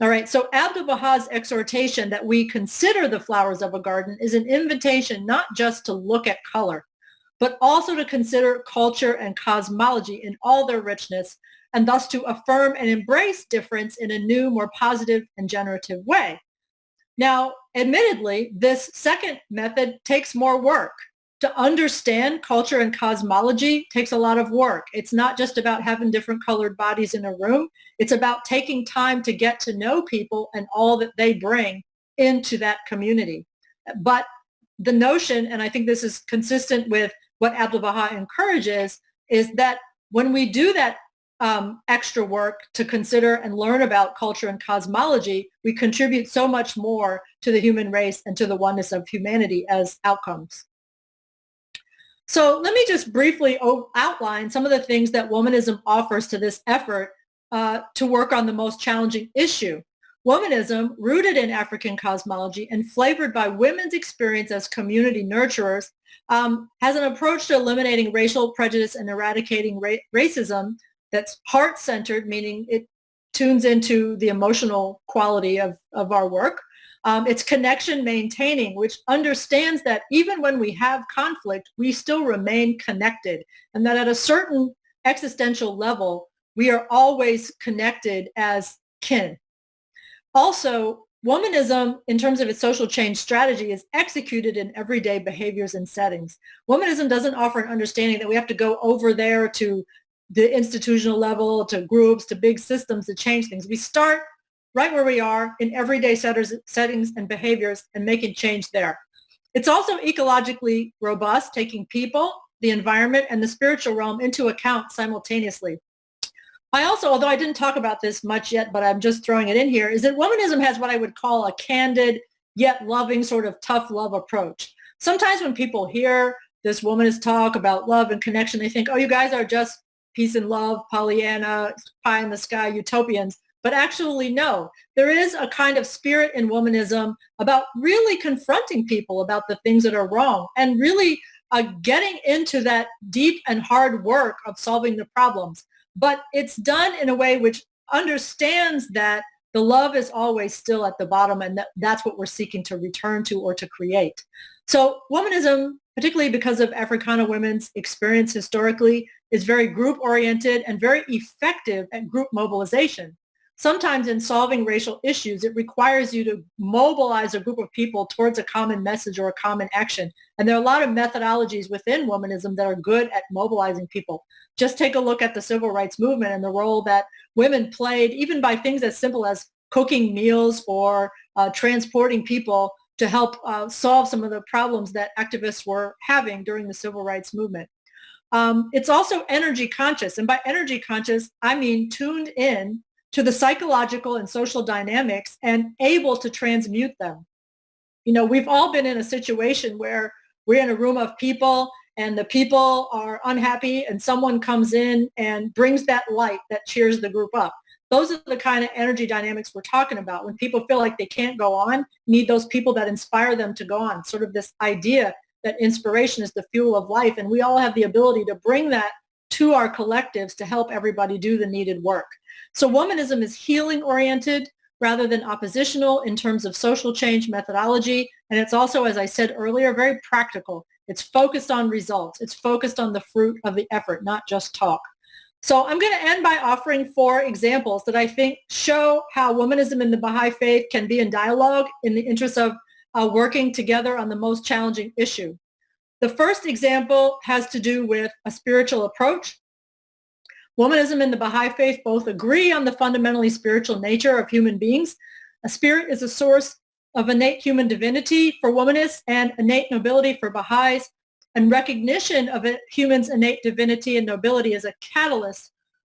All right, so Abdu'l-Baha's exhortation that we consider the flowers of a garden is an invitation not just to look at color, but also to consider culture and cosmology in all their richness, and thus to affirm and embrace difference in a new, more positive and generative way. Now, admittedly, this second method takes more work. To understand culture and cosmology takes a lot of work. It's not just about having different colored bodies in a room. It's about taking time to get to know people and all that they bring into that community. But the notion, and I think this is consistent with what Abdu'l-Baha encourages, is that when we do that extra work to consider and learn about culture and cosmology, we contribute so much more to the human race and to the oneness of humanity as outcomes. So let me just briefly outline some of the things that Womanism offers to this effort to work on the most challenging issue. Womanism, rooted in African cosmology and flavored by women's experience as community nurturers, has an approach to eliminating racial prejudice and eradicating racism that's heart-centered, meaning it tunes into the emotional quality of our work, It's connection maintaining, which understands that even when we have conflict, we still remain connected, and that at a certain existential level, we are always connected as kin. Also, womanism, in terms of its social change strategy, is executed in everyday behaviors and settings. Womanism doesn't offer an understanding that we have to go over there to the institutional level, to groups, to big systems to change things. We start right where we are in everyday settings and behaviors and making change there. It's also ecologically robust, taking people, the environment, and the spiritual realm into account simultaneously. I also, although I didn't talk about this much yet, but I'm just throwing it in here, is that womanism has what I would call a candid yet loving sort of tough love approach. Sometimes when people hear this womanist talk about love and connection, they think, oh, you guys are just peace and love, Pollyanna, pie in the sky, utopians. But actually, no. There is a kind of spirit in womanism about really confronting people about the things that are wrong and really getting into that deep and hard work of solving the problems. But it's done in a way which understands that the love is always still at the bottom, and that's what we're seeking to return to or to create. So womanism, particularly because of Africana women's experience historically, is very group-oriented and very effective at group mobilization. Sometimes in solving racial issues, it requires you to mobilize a group of people towards a common message or a common action. And there are a lot of methodologies within womanism that are good at mobilizing people. Just take a look at the civil rights movement and the role that women played, even by things as simple as cooking meals or transporting people to help solve some of the problems that activists were having during the civil rights movement. It's also energy conscious. And by energy conscious, I mean tuned in to the psychological and social dynamics and able to transmute them. You know, we've all been in a situation where we're in a room of people and the people are unhappy and someone comes in and brings that light that cheers the group up. Those are the kind of energy dynamics we're talking about. When people feel like they can't go on, need those people that inspire them to go on. Sort of this idea that inspiration is the fuel of life, and we all have the ability to bring that to our collectives to help everybody do the needed work. So womanism is healing oriented rather than oppositional in terms of social change methodology. And it's also, as I said earlier, very practical. It's focused on results. It's focused on the fruit of the effort, not just talk. So I'm going to end by offering 4 examples that I think show how womanism and the Baha'i faith can be in dialogue in the interest of working together on the most challenging issue. The first example has to do with a spiritual approach. Womanism and the Baha'i faith both agree on the fundamentally spiritual nature of human beings. A spirit is a source of innate human divinity for womanists and innate nobility for Baha'is, and recognition of a human's innate divinity and nobility is a catalyst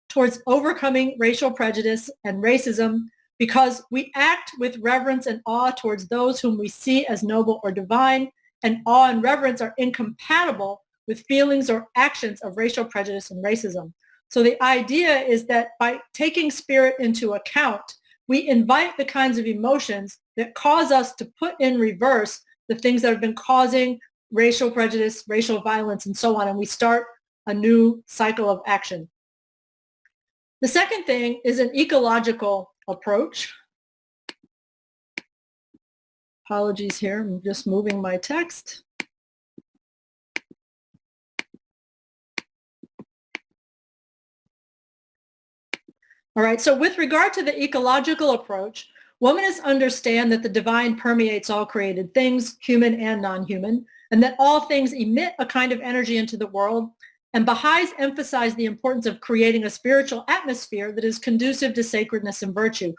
towards overcoming racial prejudice and racism because we act with reverence and awe towards those whom we see as noble or divine, and awe and reverence are incompatible with feelings or actions of racial prejudice and racism. So the idea is that by taking spirit into account, we invite the kinds of emotions that cause us to put in reverse the things that have been causing racial prejudice, racial violence, and so on, and we start a new cycle of action. The second thing is an ecological approach. Apologies here, I'm just moving my text. All right, so with regard to the ecological approach, womanists understand that the divine permeates all created things, human and non-human, and that all things emit a kind of energy into the world. And Baha'is emphasize the importance of creating a spiritual atmosphere that is conducive to sacredness and virtue.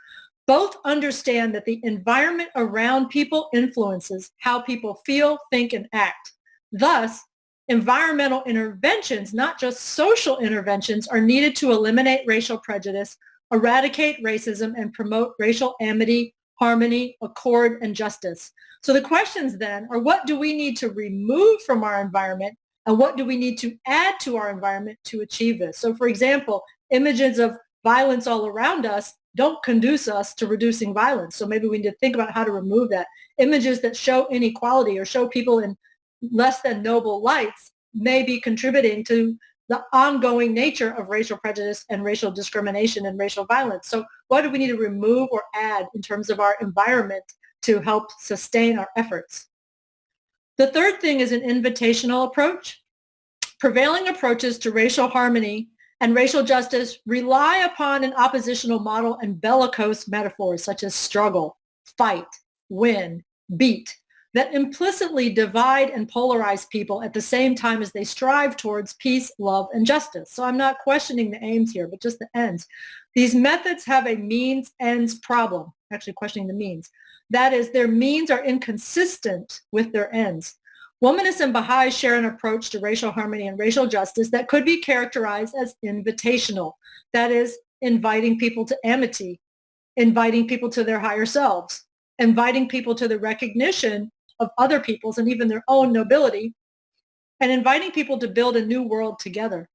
Both understand that the environment around people influences how people feel, think, and act. Thus, environmental interventions, not just social interventions, are needed to eliminate racial prejudice, eradicate racism, and promote racial amity, harmony, accord, and justice. So the questions then are, what do we need to remove from our environment, and what do we need to add to our environment to achieve this? So for example, images of violence all around us don't conduce us to reducing violence. So maybe we need to think about how to remove that. Images that show inequality or show people in less than noble lights may be contributing to the ongoing nature of racial prejudice and racial discrimination and racial violence. So what do we need to remove or add in terms of our environment to help sustain our efforts. The third thing is an invitational approach. Prevailing approaches to racial harmony and racial justice rely upon an oppositional model and bellicose metaphors such as struggle, fight, win, beat, that implicitly divide and polarize people at the same time as they strive towards peace, love, and justice. So I'm not questioning the aims here, but just the ends. These methods have a means-ends problem, actually questioning the means. That is, their means are inconsistent with their ends. Womanists and Baha'i share an approach to racial harmony and racial justice that could be characterized as invitational. That is, inviting people to amity, inviting people to their higher selves, inviting people to the recognition of other people's and even their own nobility, and inviting people to build a new world together.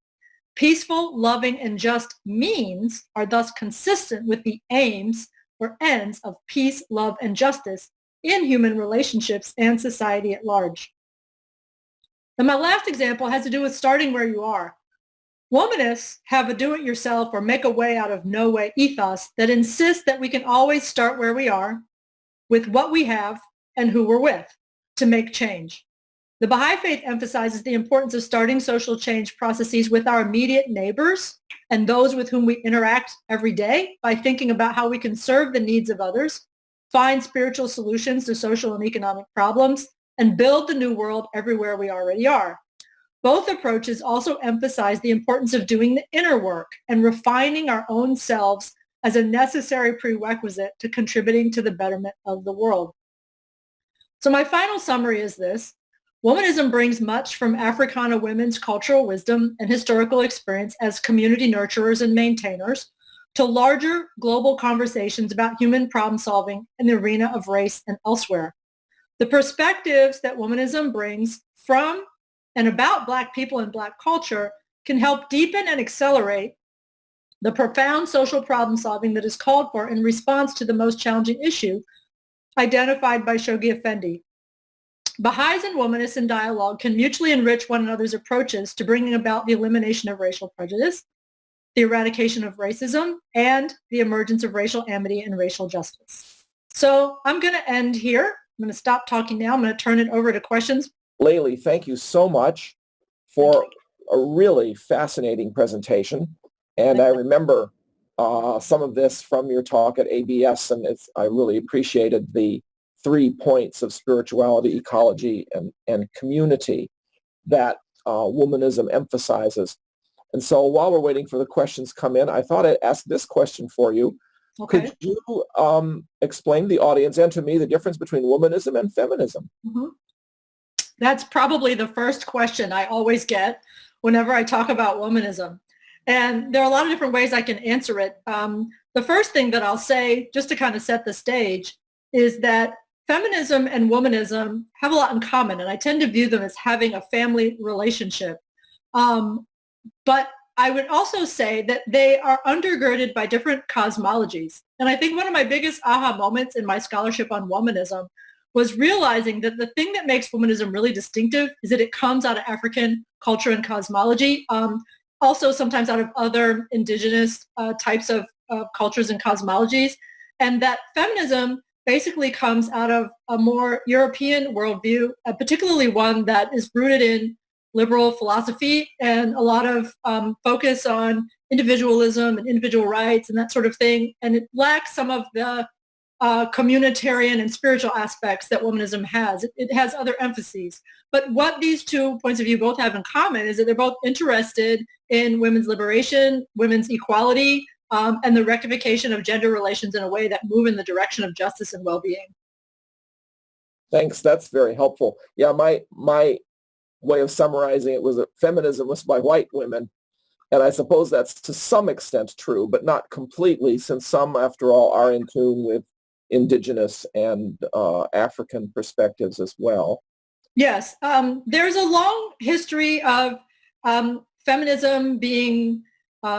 Peaceful, loving, and just means are thus consistent with the aims or ends of peace, love, and justice in human relationships and society at large. And my last example has to do with starting where you are. Womanists have a do-it-yourself or make a way out of no way ethos that insists that we can always start where we are, with what we have and who we're with, to make change. The Baha'i faith emphasizes the importance of starting social change processes with our immediate neighbors and those with whom we interact every day by thinking about how we can serve the needs of others, find spiritual solutions to social and economic problems, and build the new world everywhere we already are. Both approaches also emphasize the importance of doing the inner work and refining our own selves as a necessary prerequisite to contributing to the betterment of the world. So my final summary is this. Womanism brings much from Africana women's cultural wisdom and historical experience as community nurturers and maintainers to larger global conversations about human problem solving in the arena of race and elsewhere. The perspectives that womanism brings from and about Black people and Black culture can help deepen and accelerate the profound social problem solving that is called for in response to the most challenging issue identified by Shoghi Effendi. Baha'is and womanists in dialogue can mutually enrich one another's approaches to bringing about the elimination of racial prejudice, the eradication of racism, and the emergence of racial amity and racial justice. So I'm going to end here. I'm going to stop talking now. I'm going to turn it over to questions. Layli, thank you so much for a really fascinating presentation. And I remember some of this from your talk at ABS, and I really appreciated the 3 points of spirituality, ecology, and community that womanism emphasizes. And so while we're waiting for the questions come in, I thought I'd ask this question for you. Okay. Could you explain to the audience and to me the difference between womanism and feminism? Mm-hmm. That's probably the first question I always get whenever I talk about womanism. And there are a lot of different ways I can answer it. The first thing that I'll say, just to kind of set the stage, is that feminism and womanism have a lot in common, and I tend to view them as having a family relationship. But I would also say that they are undergirded by different cosmologies. And I think one of my biggest aha moments in my scholarship on womanism was realizing that the thing that makes womanism really distinctive is that it comes out of African culture and cosmology, also sometimes out of other indigenous types of cultures and cosmologies, and that feminism basically comes out of a more European worldview, particularly one that is rooted in liberal philosophy and a lot of focus on individualism and individual rights and that sort of thing. And it lacks some of the communitarian and spiritual aspects that womanism has. It has other emphases. But what these 2 points of view both have in common is that they're both interested in women's liberation, women's equality, and the rectification of gender relations in a way that move in the direction of justice and well-being. Thanks. That's very helpful. Yeah, my way of summarizing it was that feminism was by white women. And I suppose that's to some extent true, but not completely, since some, after all, are in tune with indigenous and African perspectives as well. Yes. There's a long history of feminism being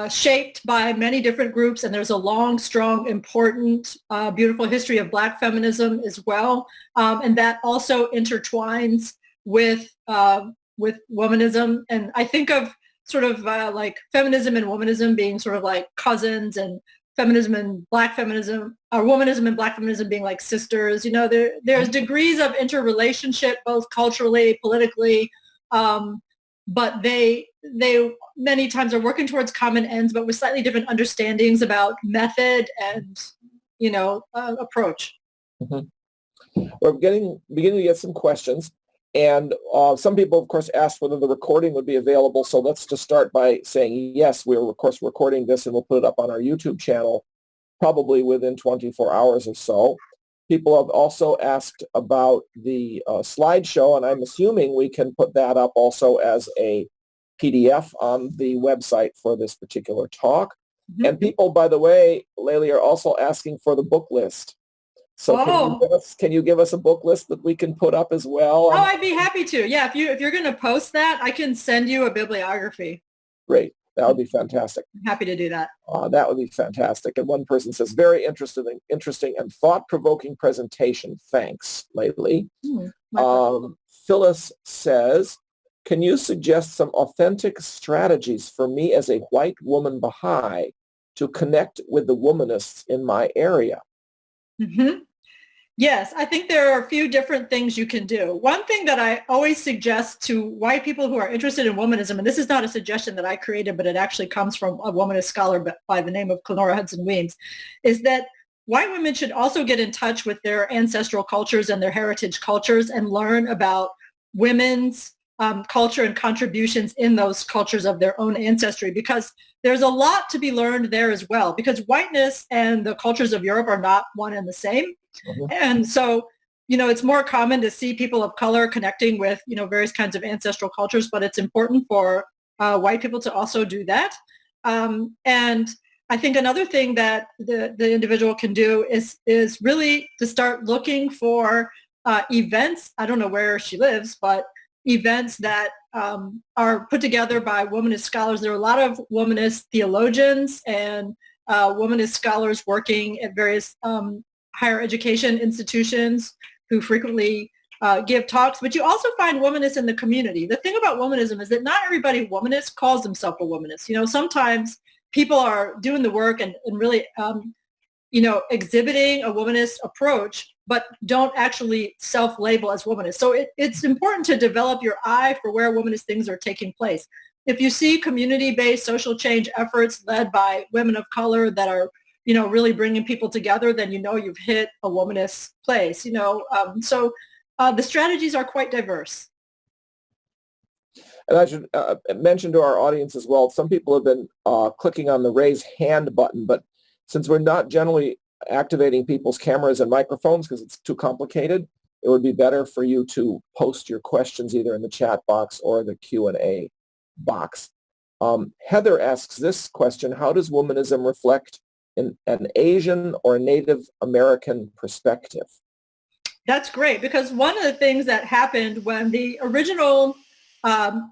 shaped by many different groups, and there's a long, strong, important, beautiful history of Black feminism as well, and that also intertwines with womanism. And I think of sort of like feminism and womanism being sort of like cousins, and feminism and black feminism, or womanism and black feminism being like sisters. There's degrees of interrelationship, both culturally, politically, but they many times are working towards common ends, but with slightly different understandings about method and approach. Mm-hmm. We're beginning to get some questions, and some people, of course, asked whether the recording would be available. So let's just start by saying yes, we're of course recording this, and we'll put it up on our YouTube channel probably within 24 hours or so. People have also asked about the slideshow, and I'm assuming we can put that up also as a PDF on the website for this particular talk. Mm-hmm. And people, by the way, Layli, are also asking for the book list. So can you give us a book list that we can put up as well? Oh, I'd be happy to. Yeah, if you're going to post that, I can send you a bibliography. Great. That would be fantastic. I'm happy to do that. That would be fantastic. And one person says, very interesting and thought-provoking presentation. Thanks, Layli. Phyllis says, can you suggest some authentic strategies for me as a white woman Baha'i to connect with the womanists in my area? Mm-hmm. Yes, I think there are a few different things you can do. One thing that I always suggest to white people who are interested in womanism, and this is not a suggestion that I created, but it actually comes from a womanist scholar by the name of Clenora Hudson Weems, is that white women should also get in touch with their ancestral cultures and their heritage cultures and learn about women's culture and contributions in those cultures of their own ancestry, because there's a lot to be learned there as well, because whiteness and the cultures of Europe are not one and the same. Mm-hmm. And so, it's more common to see people of color connecting with, various kinds of ancestral cultures, but it's important for white people to also do that. And I think another thing that the individual can do is really to start looking for events. I don't know where she lives, but events that are put together by womanist scholars. There are a lot of womanist theologians and womanist scholars working at various higher education institutions who frequently give talks, but you also find womanists in the community. The thing about womanism is that not everybody womanist calls themselves a womanist. Sometimes people are doing the work and really, exhibiting a womanist approach, but don't actually self-label as womanist. So it's important to develop your eye for where womanist things are taking place. If you see community-based social change efforts led by women of color that are, really bringing people together, then you've hit a womanist place. So the strategies are quite diverse. And I should mention to our audience as well, some people have been clicking on the raise hand button, but since we're not generally activating people's cameras and microphones because it's too complicated, it would be better for you to post your questions either in the chat box or the Q&A box. Heather asks this question: how does womanism reflect in an Asian or a Native American perspective? That's great, because one of the things that happened when the original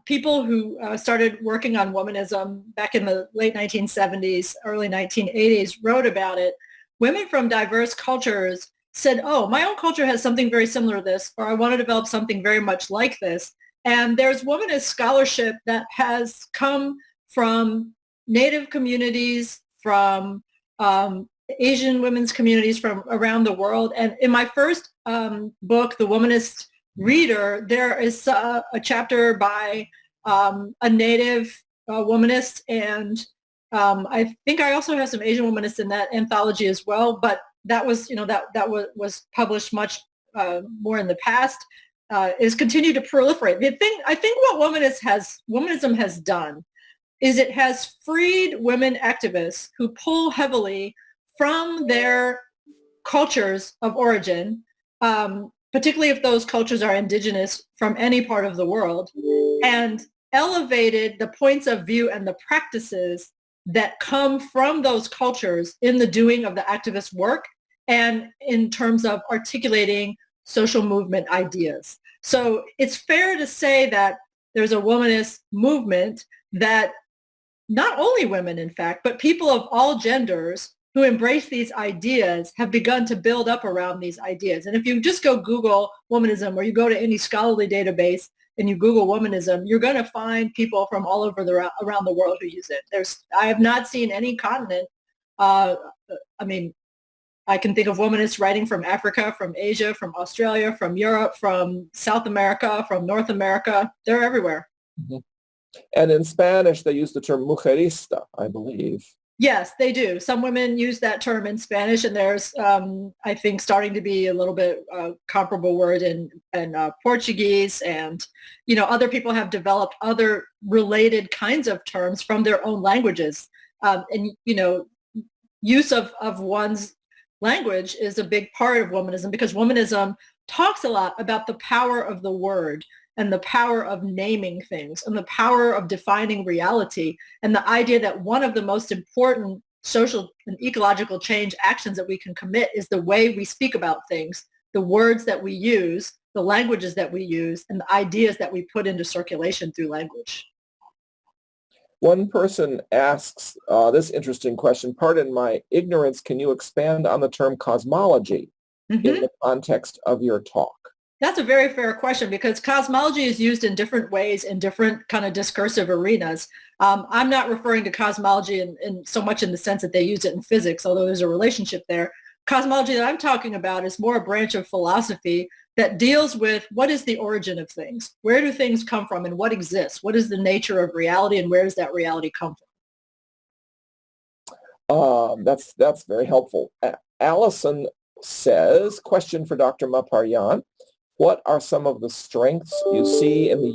people who started working on womanism back in the late 1970s, early 1980s wrote about it, women from diverse cultures said, oh, my own culture has something very similar to this, or I want to develop something very much like this. And there's womanist scholarship that has come from Native communities, from Asian women's communities from around the world. And in my first book, The Womanist Reader, there is a chapter by a Native womanist, and I think I also have some Asian womanists in that anthology as well. But that was, was published much more in the past. Is continued to proliferate. I think what womanism has done is it has freed women activists who pull heavily from their cultures of origin, particularly if those cultures are indigenous from any part of the world, and elevated the points of view and the practices that come from those cultures in the doing of the activist work and in terms of articulating social movement ideas. So it's fair to say that there's a womanist movement that not only women, in fact, but people of all genders who embrace these ideas have begun to build up around these ideas. And if you just go Google womanism, or you go to any scholarly database and you Google womanism, you're going to find people from all over around the world who use it. I have not seen any continent I mean, I can think of womanists writing from Africa, from Asia, from Australia, from Europe, from South America, from North America. They're everywhere. Mhm. And in Spanish, they use the term mujerista, I believe. Yes, they do. Some women use that term in Spanish, and there's, I think, starting to be a little bit comparable word in Portuguese, and other people have developed other related kinds of terms from their own languages, and use of one's language is a big part of womanism, because womanism talks a lot about the power of the word and the power of naming things and the power of defining reality, and the idea that one of the most important social and ecological change actions that we can commit is the way we speak about things, the words that we use, the languages that we use, and the ideas that we put into circulation through language. One person asks this interesting question: pardon my ignorance, can you expand on the term cosmology in the context of your talk? That's a very fair question, because cosmology is used in different ways in different kind of discursive arenas. I'm not referring to cosmology in so much in the sense that they use it in physics, although there's a relationship there. Cosmology that I'm talking about is more a branch of philosophy that deals with what is the origin of things, where do things come from, and what exists, what is the nature of reality, and where does that reality come from? That's very helpful. Allison says, question for Dr. Maparyan: what are some of the strengths you see in the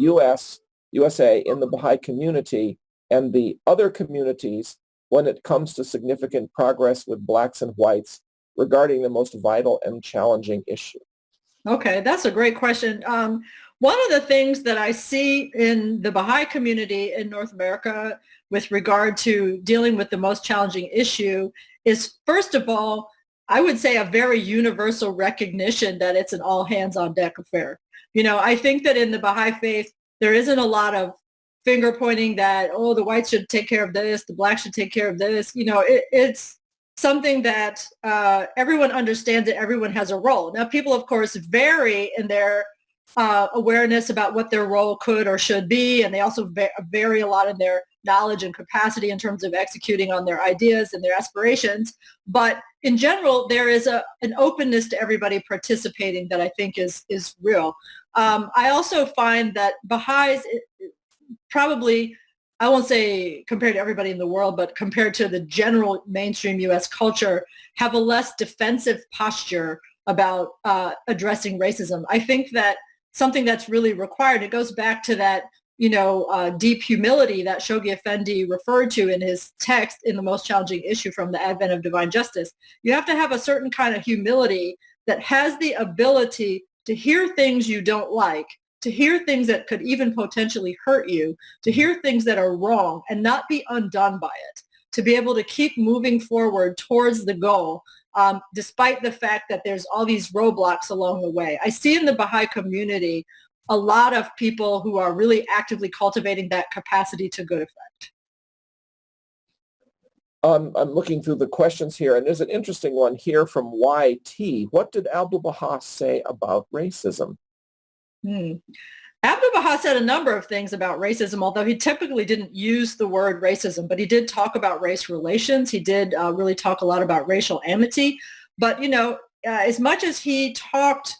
USA in the Baha'i community and the other communities when it comes to significant progress with blacks and whites regarding the most vital and challenging issue? Okay, that's a great question. One of the things that I see in the Baha'i community in North America with regard to dealing with the most challenging issue is, first of all, I would say a very universal recognition that it's an all hands on deck affair. I think that in the Baha'i faith, there isn't a lot of finger pointing that, oh, the whites should take care of this, the blacks should take care of this. It's something that everyone understands, that everyone has a role. Now, people, of course, vary in their awareness about what their role could or should be, and they also vary a lot in their knowledge and capacity in terms of executing on their ideas and their aspirations. But in general, there is an openness to everybody participating that I think is real. I also find that Baha'is probably, I won't say compared to everybody in the world, but compared to the general mainstream U.S. culture, have a less defensive posture about addressing racism. I think that something that's really required, it goes back to that, deep humility that Shoghi Effendi referred to in his text in The Most Challenging Issue from the Advent of Divine Justice. You have to have a certain kind of humility that has the ability to hear things you don't like, to hear things that could even potentially hurt you, to hear things that are wrong and not be undone by it, to be able to keep moving forward towards the goal, despite the fact that there's all these roadblocks along the way. I see in the Baha'i community a lot of people who are really actively cultivating that capacity to good effect. I'm looking through the questions here, and there's an interesting one here from YT. What did Abdu'l-Baha say about racism? Abdu'l-Baha said a number of things about racism, although he typically didn't use the word racism, but he did talk about race relations. He did really talk a lot about racial amity. But, as much as he talked,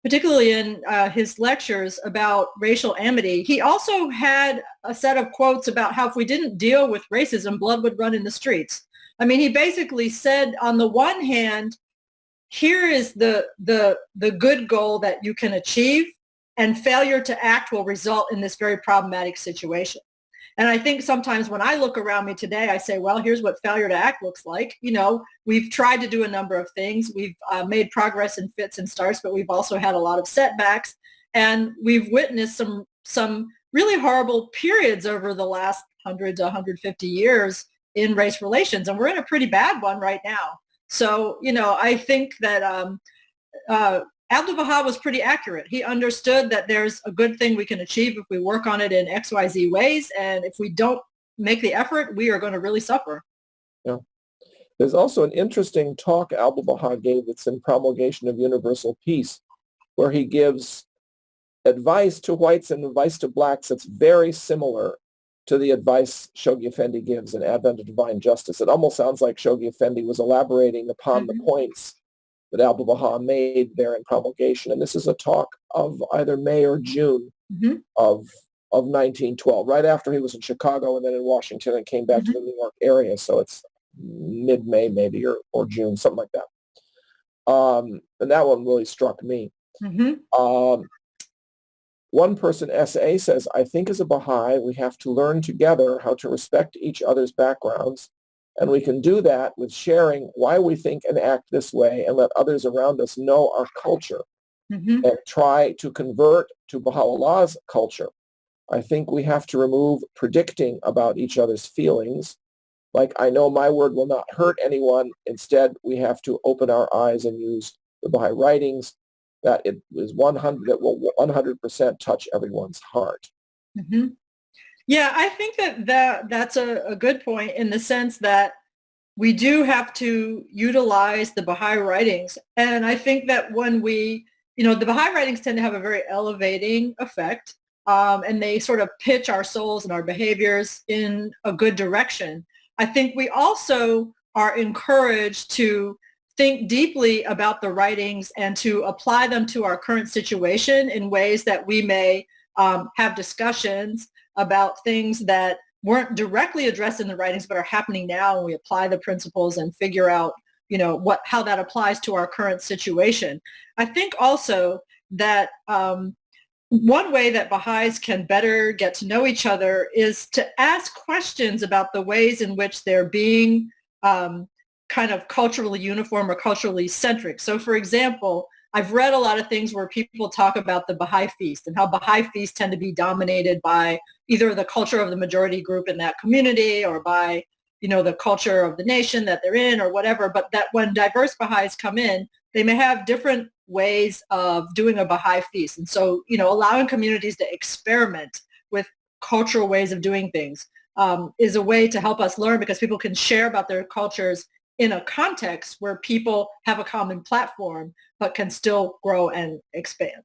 particularly in his lectures, about racial amity, he also had a set of quotes about how if we didn't deal with racism, blood would run in the streets. I mean, he basically said, on the one hand, here is the good goal that you can achieve, and failure to act will result in this very problematic situation. And I think sometimes when I look around me today, I say, well, here's what failure to act looks like. We've tried to do a number of things. We've made progress in fits and starts, but we've also had a lot of setbacks. And we've witnessed some really horrible periods over the last 100 to 150 years in race relations. And we're in a pretty bad one right now. So, I think that Abdu'l-Baha was pretty accurate. He understood that there's a good thing we can achieve if we work on it in XYZ ways. And if we don't make the effort, we are going to really suffer. Yeah. There's also an interesting talk Abdu'l-Baha gave that's in Promulgation of Universal Peace, where he gives advice to whites and advice to blacks that's very similar to the advice Shoghi Effendi gives in Advent of Divine Justice. It almost sounds like Shoghi Effendi was elaborating upon the points that Abdu'l-Baha made there in Promulgation. And this is a talk of either May or June of 1912, right after he was in Chicago and then in Washington and came back to the New York area. So it's mid-May maybe or June, something like that. And that one really struck me. One person, S.A., says, I think as a Baha'i, we have to learn together how to respect each other's backgrounds. And we can do that with sharing why we think and act this way and let others around us know our culture and try to convert to Baha'u'llah's culture. I think we have to remove predicting about each other's feelings. Like, I know my word will not hurt anyone. Instead, we have to open our eyes and use the Baha'i writings that it is 100, that will 100% touch everyone's heart. Yeah, I think that's a good point in the sense that we do have to utilize the Baha'i writings. And I think that when we, the Baha'i writings tend to have a very elevating effect, and they sort of pitch our souls and our behaviors in a good direction. I think we also are encouraged to think deeply about the writings and to apply them to our current situation in ways that we may have discussions about things that weren't directly addressed in the writings but are happening now, and we apply the principles and figure out how that applies to our current situation. I think also that one way that Baha'is can better get to know each other is to ask questions about the ways in which they're being kind of culturally uniform or culturally centric. So for example, I've read a lot of things where people talk about the Baha'i feast and how Baha'i feasts tend to be dominated by either the culture of the majority group in that community or by, the culture of the nation that they're in or whatever. But that when diverse Baha'is come in, they may have different ways of doing a Baha'i feast. And so, allowing communities to experiment with cultural ways of doing things is a way to help us learn, because people can share about their cultures in a context where people have a common platform but can still grow and expand.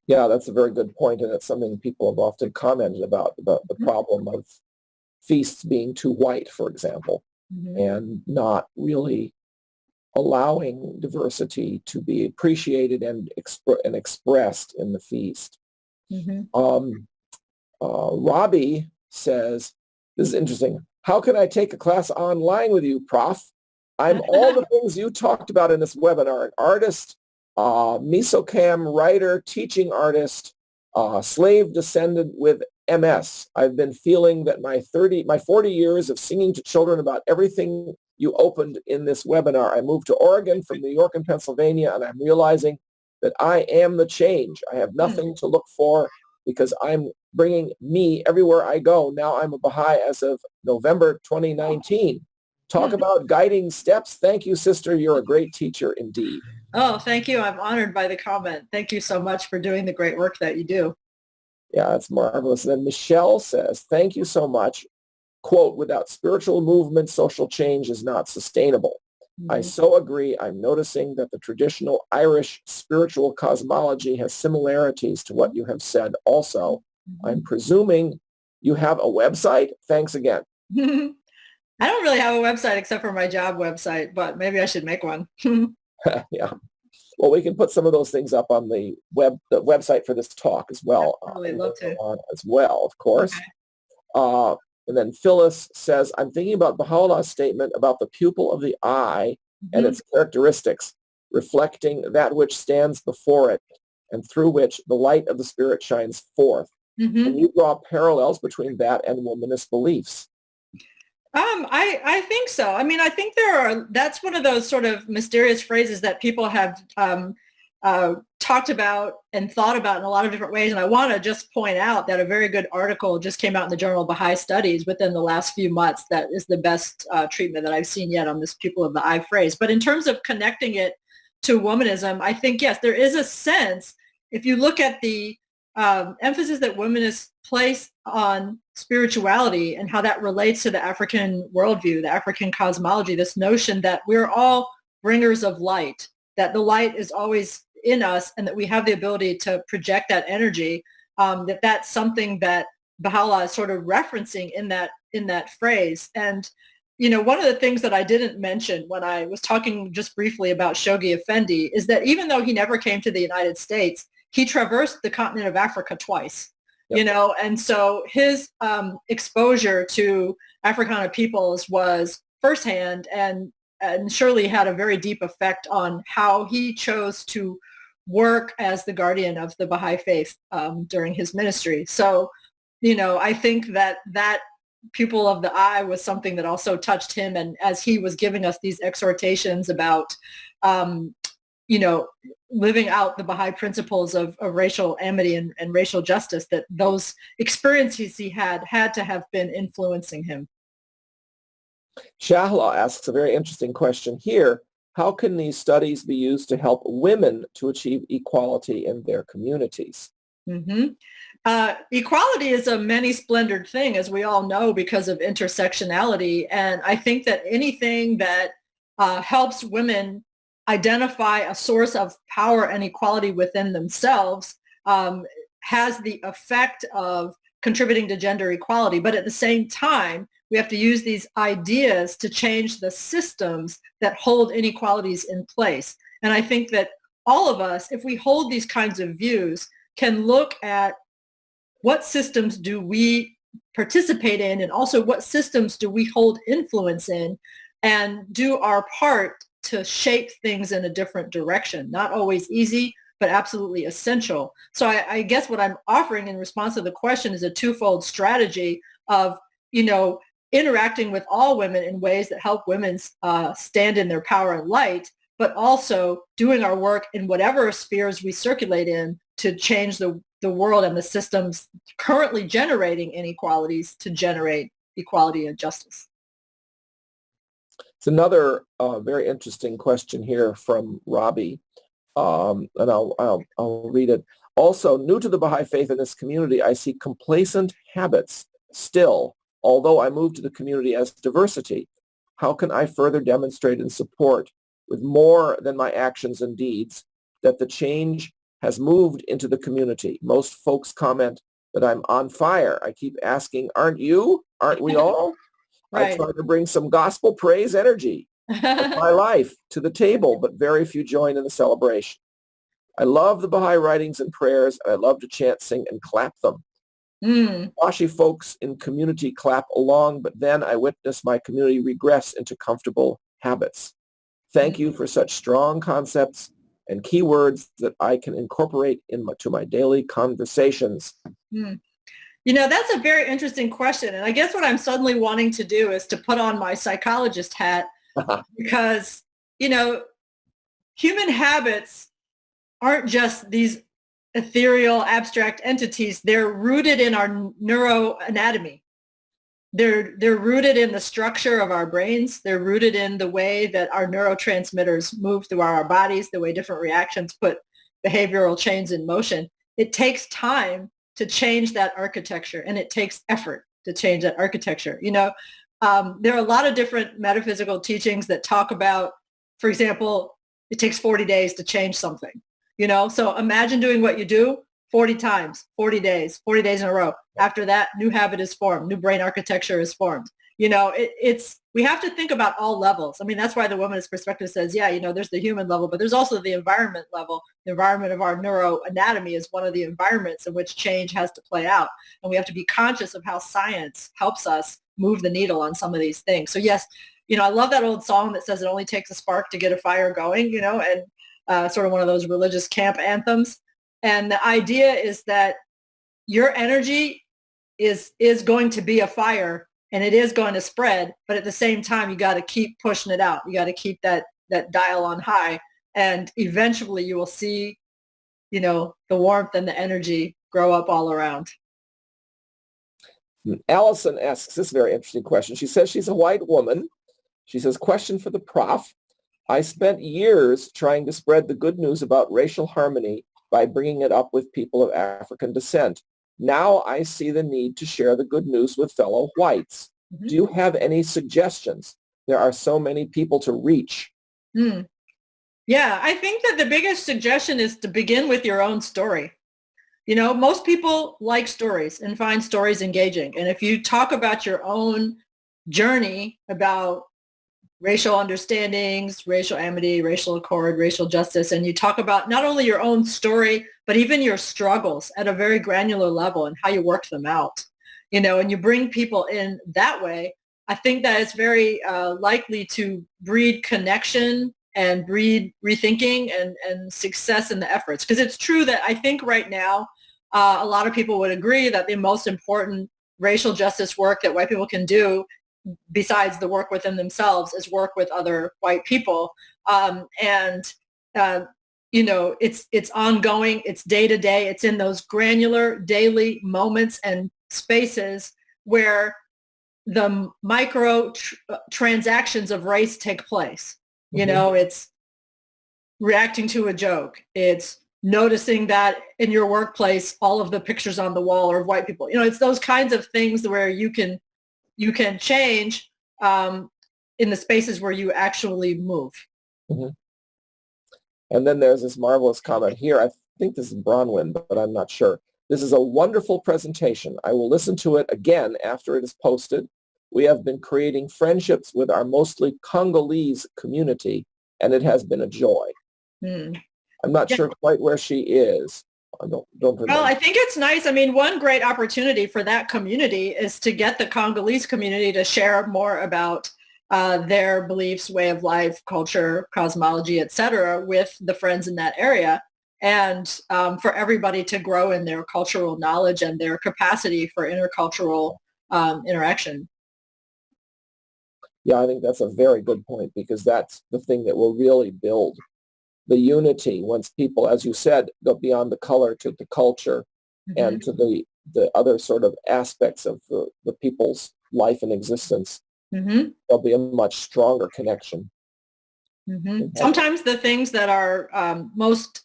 Yeah, that's a very good point, and it's something people have often commented about the problem of feasts being too white, for example, and not really allowing diversity to be appreciated and expressed in the feast. Robbie says, this is interesting, how can I take a class online with you, Prof? I'm all the things you talked about in this webinar: an artist, mesocam writer, teaching artist, slave descendant with MS. I've been feeling that my 40 years of singing to children about everything you opened in this webinar. I moved to Oregon from New York and Pennsylvania, and I'm realizing that I am the change. I have nothing to look for because I'm bringing me everywhere I go. Now I'm a Baha'i as of November 2019. Talk about guiding steps. Thank you, sister. You're a great teacher indeed. Oh, thank you. I'm honored by the comment. Thank you so much for doing the great work that you do. Yeah, that's marvelous. And then Michelle says, thank you so much. Quote, without spiritual movement, social change is not sustainable. I so agree. I'm noticing that the traditional Irish spiritual cosmology has similarities to what you have said also. I'm presuming you have a website? Thanks again. I don't really have a website except for my job website, but maybe I should make one. Yeah. Well, we can put some of those things up on the website for this talk as well. I'd really love to. As well, of course. Okay. And then Phyllis says, I'm thinking about Baha'u'llah's statement about the pupil of the eye and its characteristics, reflecting that which stands before it and through which the light of the spirit shines forth. Can you draw parallels between that and womanist beliefs? I think so. I mean, I think that's one of those sort of mysterious phrases that people have talked about and thought about in a lot of different ways. And I want to just point out that a very good article just came out in the Journal of Baha'i Studies within the last few months that is the best treatment that I've seen yet on this pupil of the eye phrase. But in terms of connecting it to womanism, I think, yes, there is a sense, if you look at the emphasis that womanists place on spirituality and how that relates to the African worldview, the African cosmology, this notion that we're all bringers of light, that the light is always in us and that we have the ability to project that energy, that's something that Baha'u'llah is sort of referencing in that phrase. And one of the things that I didn't mention when I was talking just briefly about Shoghi Effendi is that even though he never came to the United States, he traversed the continent of Africa twice. Yep. And so his exposure to Africana peoples was firsthand and surely had a very deep effect on how he chose to work as the guardian of the Baha'i faith during his ministry. So, I think that pupil of the eye was something that also touched him. And as he was giving us these exhortations about, living out the Baha'i principles of racial amity and racial justice, that those experiences he had to have been influencing him. Shahla asks a very interesting question here. How can these studies be used to help women to achieve equality in their communities? Mm-hmm. Equality is a many-splendored thing, as we all know, because of intersectionality. And I think that anything that helps women identify a source of power and equality within themselves has the effect of contributing to gender equality. But at the same time, we have to use these ideas to change the systems that hold inequalities in place. And I think that all of us, if we hold these kinds of views, can look at what systems do we participate in, and also what systems do we hold influence in, and do our part to shape things in a different direction. Not always easy, but absolutely essential. So I guess what I'm offering in response to the question is a twofold strategy of, interacting with all women in ways that help women stand in their power and light, but also doing our work in whatever spheres we circulate in to change the world and the systems currently generating inequalities to generate equality and justice. It's another very interesting question here from Robbie, and I'll read it. Also, new to the Baha'i faith in this community, I see complacent habits still, although I move to the community as diversity. How can I further demonstrate and support with more than my actions and deeds that the change has moved into the community? Most folks comment that I'm on fire. I keep asking, aren't you? Aren't we all? Right. I try to bring some gospel praise energy of my life to the table, but very few join in the celebration. I love the Baha'i writings and prayers, and I love to chant, sing, and clap them. Washi folks in community clap along, but then I witness my community regress into comfortable habits. Thank you for such strong concepts and keywords that I can incorporate into my daily conversations. That's a very interesting question. And I guess what I'm suddenly wanting to do is to put on my psychologist hat because, human habits aren't just these ethereal, abstract entities. They're rooted in our neuroanatomy. They're rooted in the structure of our brains. They're rooted in the way that our neurotransmitters move through our bodies, the way different reactions put behavioral chains in motion. It takes time to change that architecture, and it takes effort to change that architecture. There are a lot of different metaphysical teachings that talk about, for example, it takes 40 days to change something. So imagine doing what you do 40 times, 40 days in a row. After that, new habit is formed, new brain architecture is formed. We have to think about all levels. I mean, that's why the womanist perspective says, there's the human level, but there's also the environment level. The environment of our neuroanatomy is one of the environments in which change has to play out. And we have to be conscious of how science helps us move the needle on some of these things. So yes, I love that old song that says it only takes a spark to get a fire going, and sort of one of those religious camp anthems. And the idea is that your energy is going to be a fire, and it is going to spread, but at the same time, you got to keep pushing it out. You got to keep that dial on high, and eventually you will see, the warmth and the energy grow up all around. Allison asks this very interesting question. She says she's a white woman. She says, question for the prof. I spent years trying to spread the good news about racial harmony by bringing it up with people of African descent. Now I see the need to share the good news with fellow whites. Do you have any suggestions? There are so many people to reach. Yeah, I think that the biggest suggestion is to begin with your own story. You know, most people like stories and find stories engaging. And if you talk about your own journey about racial understandings, racial amity, racial accord, racial justice, and you talk about not only your own story, but even your struggles at a very granular level and how you worked them out, you know, and you bring people in that way, I think that it's very likely to breed connection and breed rethinking and success in the efforts. Because it's true that I think right now, a lot of people would agree that the most important racial justice work that white people can do, besides the work within themselves, is work with other white people. And you know, it's ongoing, it's day to day, it's in those granular daily moments and spaces where the micro transactions of race take place. You know, it's reacting to a joke. It's noticing that in your workplace, all of the pictures on the wall are of white people. You know, it's those kinds of things where you can change in the spaces where you actually move. Mm-hmm. And then there's this marvelous comment here. I think this is Bronwyn, but I'm not sure. This is a wonderful presentation. I will listen to it again after it is posted. We have been creating friendships with our mostly Congolese community, and it has been a joy. I'm not sure quite where she is. I don't remember. Well, I think it's nice. I mean, one great opportunity for that community is to get the Congolese community to share more about their beliefs, way of life, culture, cosmology, etc., with the friends in that area, and for everybody to grow in their cultural knowledge and their capacity for intercultural interaction. Yeah, I think that's a very good point, because that's the thing that will really build the unity once people, as you said, go beyond the color to the culture and to the other sort of aspects of the people's life and existence. There'll be a much stronger connection. Sometimes the things that are most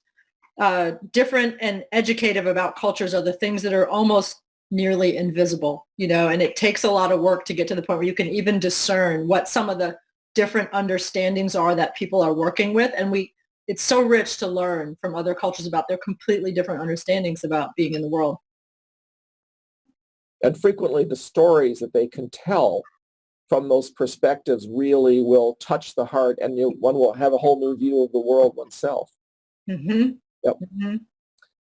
different and educative about cultures are the things that are almost nearly invisible, you know, and it takes a lot of work to get to the point where you can even discern what some of the different understandings are that people are working with. And it's so rich to learn from other cultures about their completely different understandings about being in the world. And frequently the stories that they can tell from those perspectives really will touch the heart, and one will have a whole new view of the world oneself. Yep.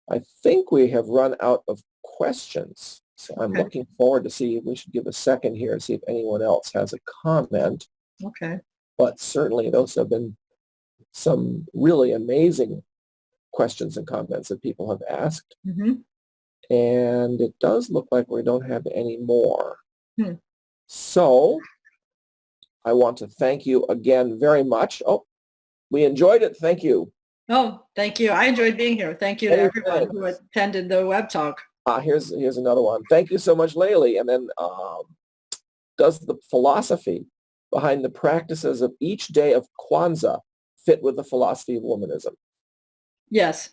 I think we have run out of questions. So I'm looking forward to see if we should give a second here and see if anyone else has a comment. Okay. But certainly those have been some really amazing questions and comments that people have asked. And it does look like we don't have any more. So I want to thank you again very much. Oh, we enjoyed it. Thank you. Oh, thank you. I enjoyed being here. Thank you to everyone who attended the web talk. Here's another one. Thank you so much, Layli. And then does the philosophy behind the practices of each day of Kwanzaa fit with the philosophy of womanism? Yes.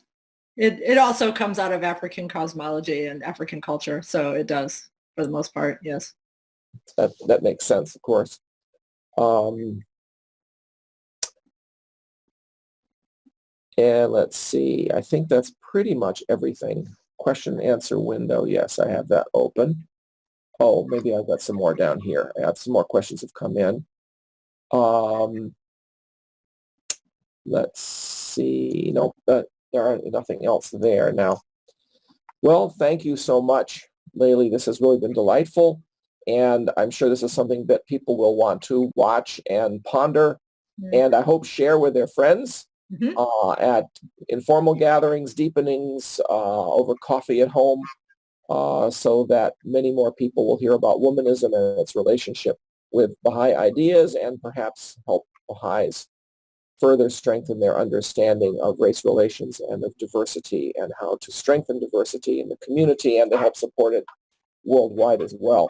It also comes out of African cosmology and African culture. So it does, for the most part, yes. That makes sense, of course. And let's see, I think that's pretty much everything. Question and answer window, yes, I have that open. Oh, maybe I've got some more down here. I have some more questions have come in. Let's see, nope, there are nothing else there now. Well, thank you so much, Layli. This has really been delightful, and I'm sure this is something that people will want to watch and ponder, and I hope share with their friends. At informal gatherings, deepenings, over coffee at home, so that many more people will hear about womanism and its relationship with Baha'i ideas, and perhaps help Baha'is further strengthen their understanding of race relations and of diversity, and how to strengthen diversity in the community and to help support it worldwide as well.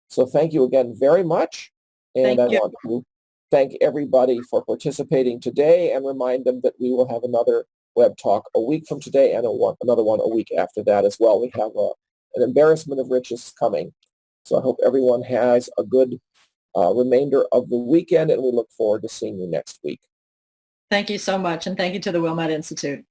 So thank you again very much. And I want to thank everybody for participating today, and remind them that we will have another web talk a week from today, and another one a week after that as well. We have an embarrassment of riches coming. So I hope everyone has a good remainder of the weekend, and we look forward to seeing you next week. Thank you so much, and thank you to the Wilmette Institute.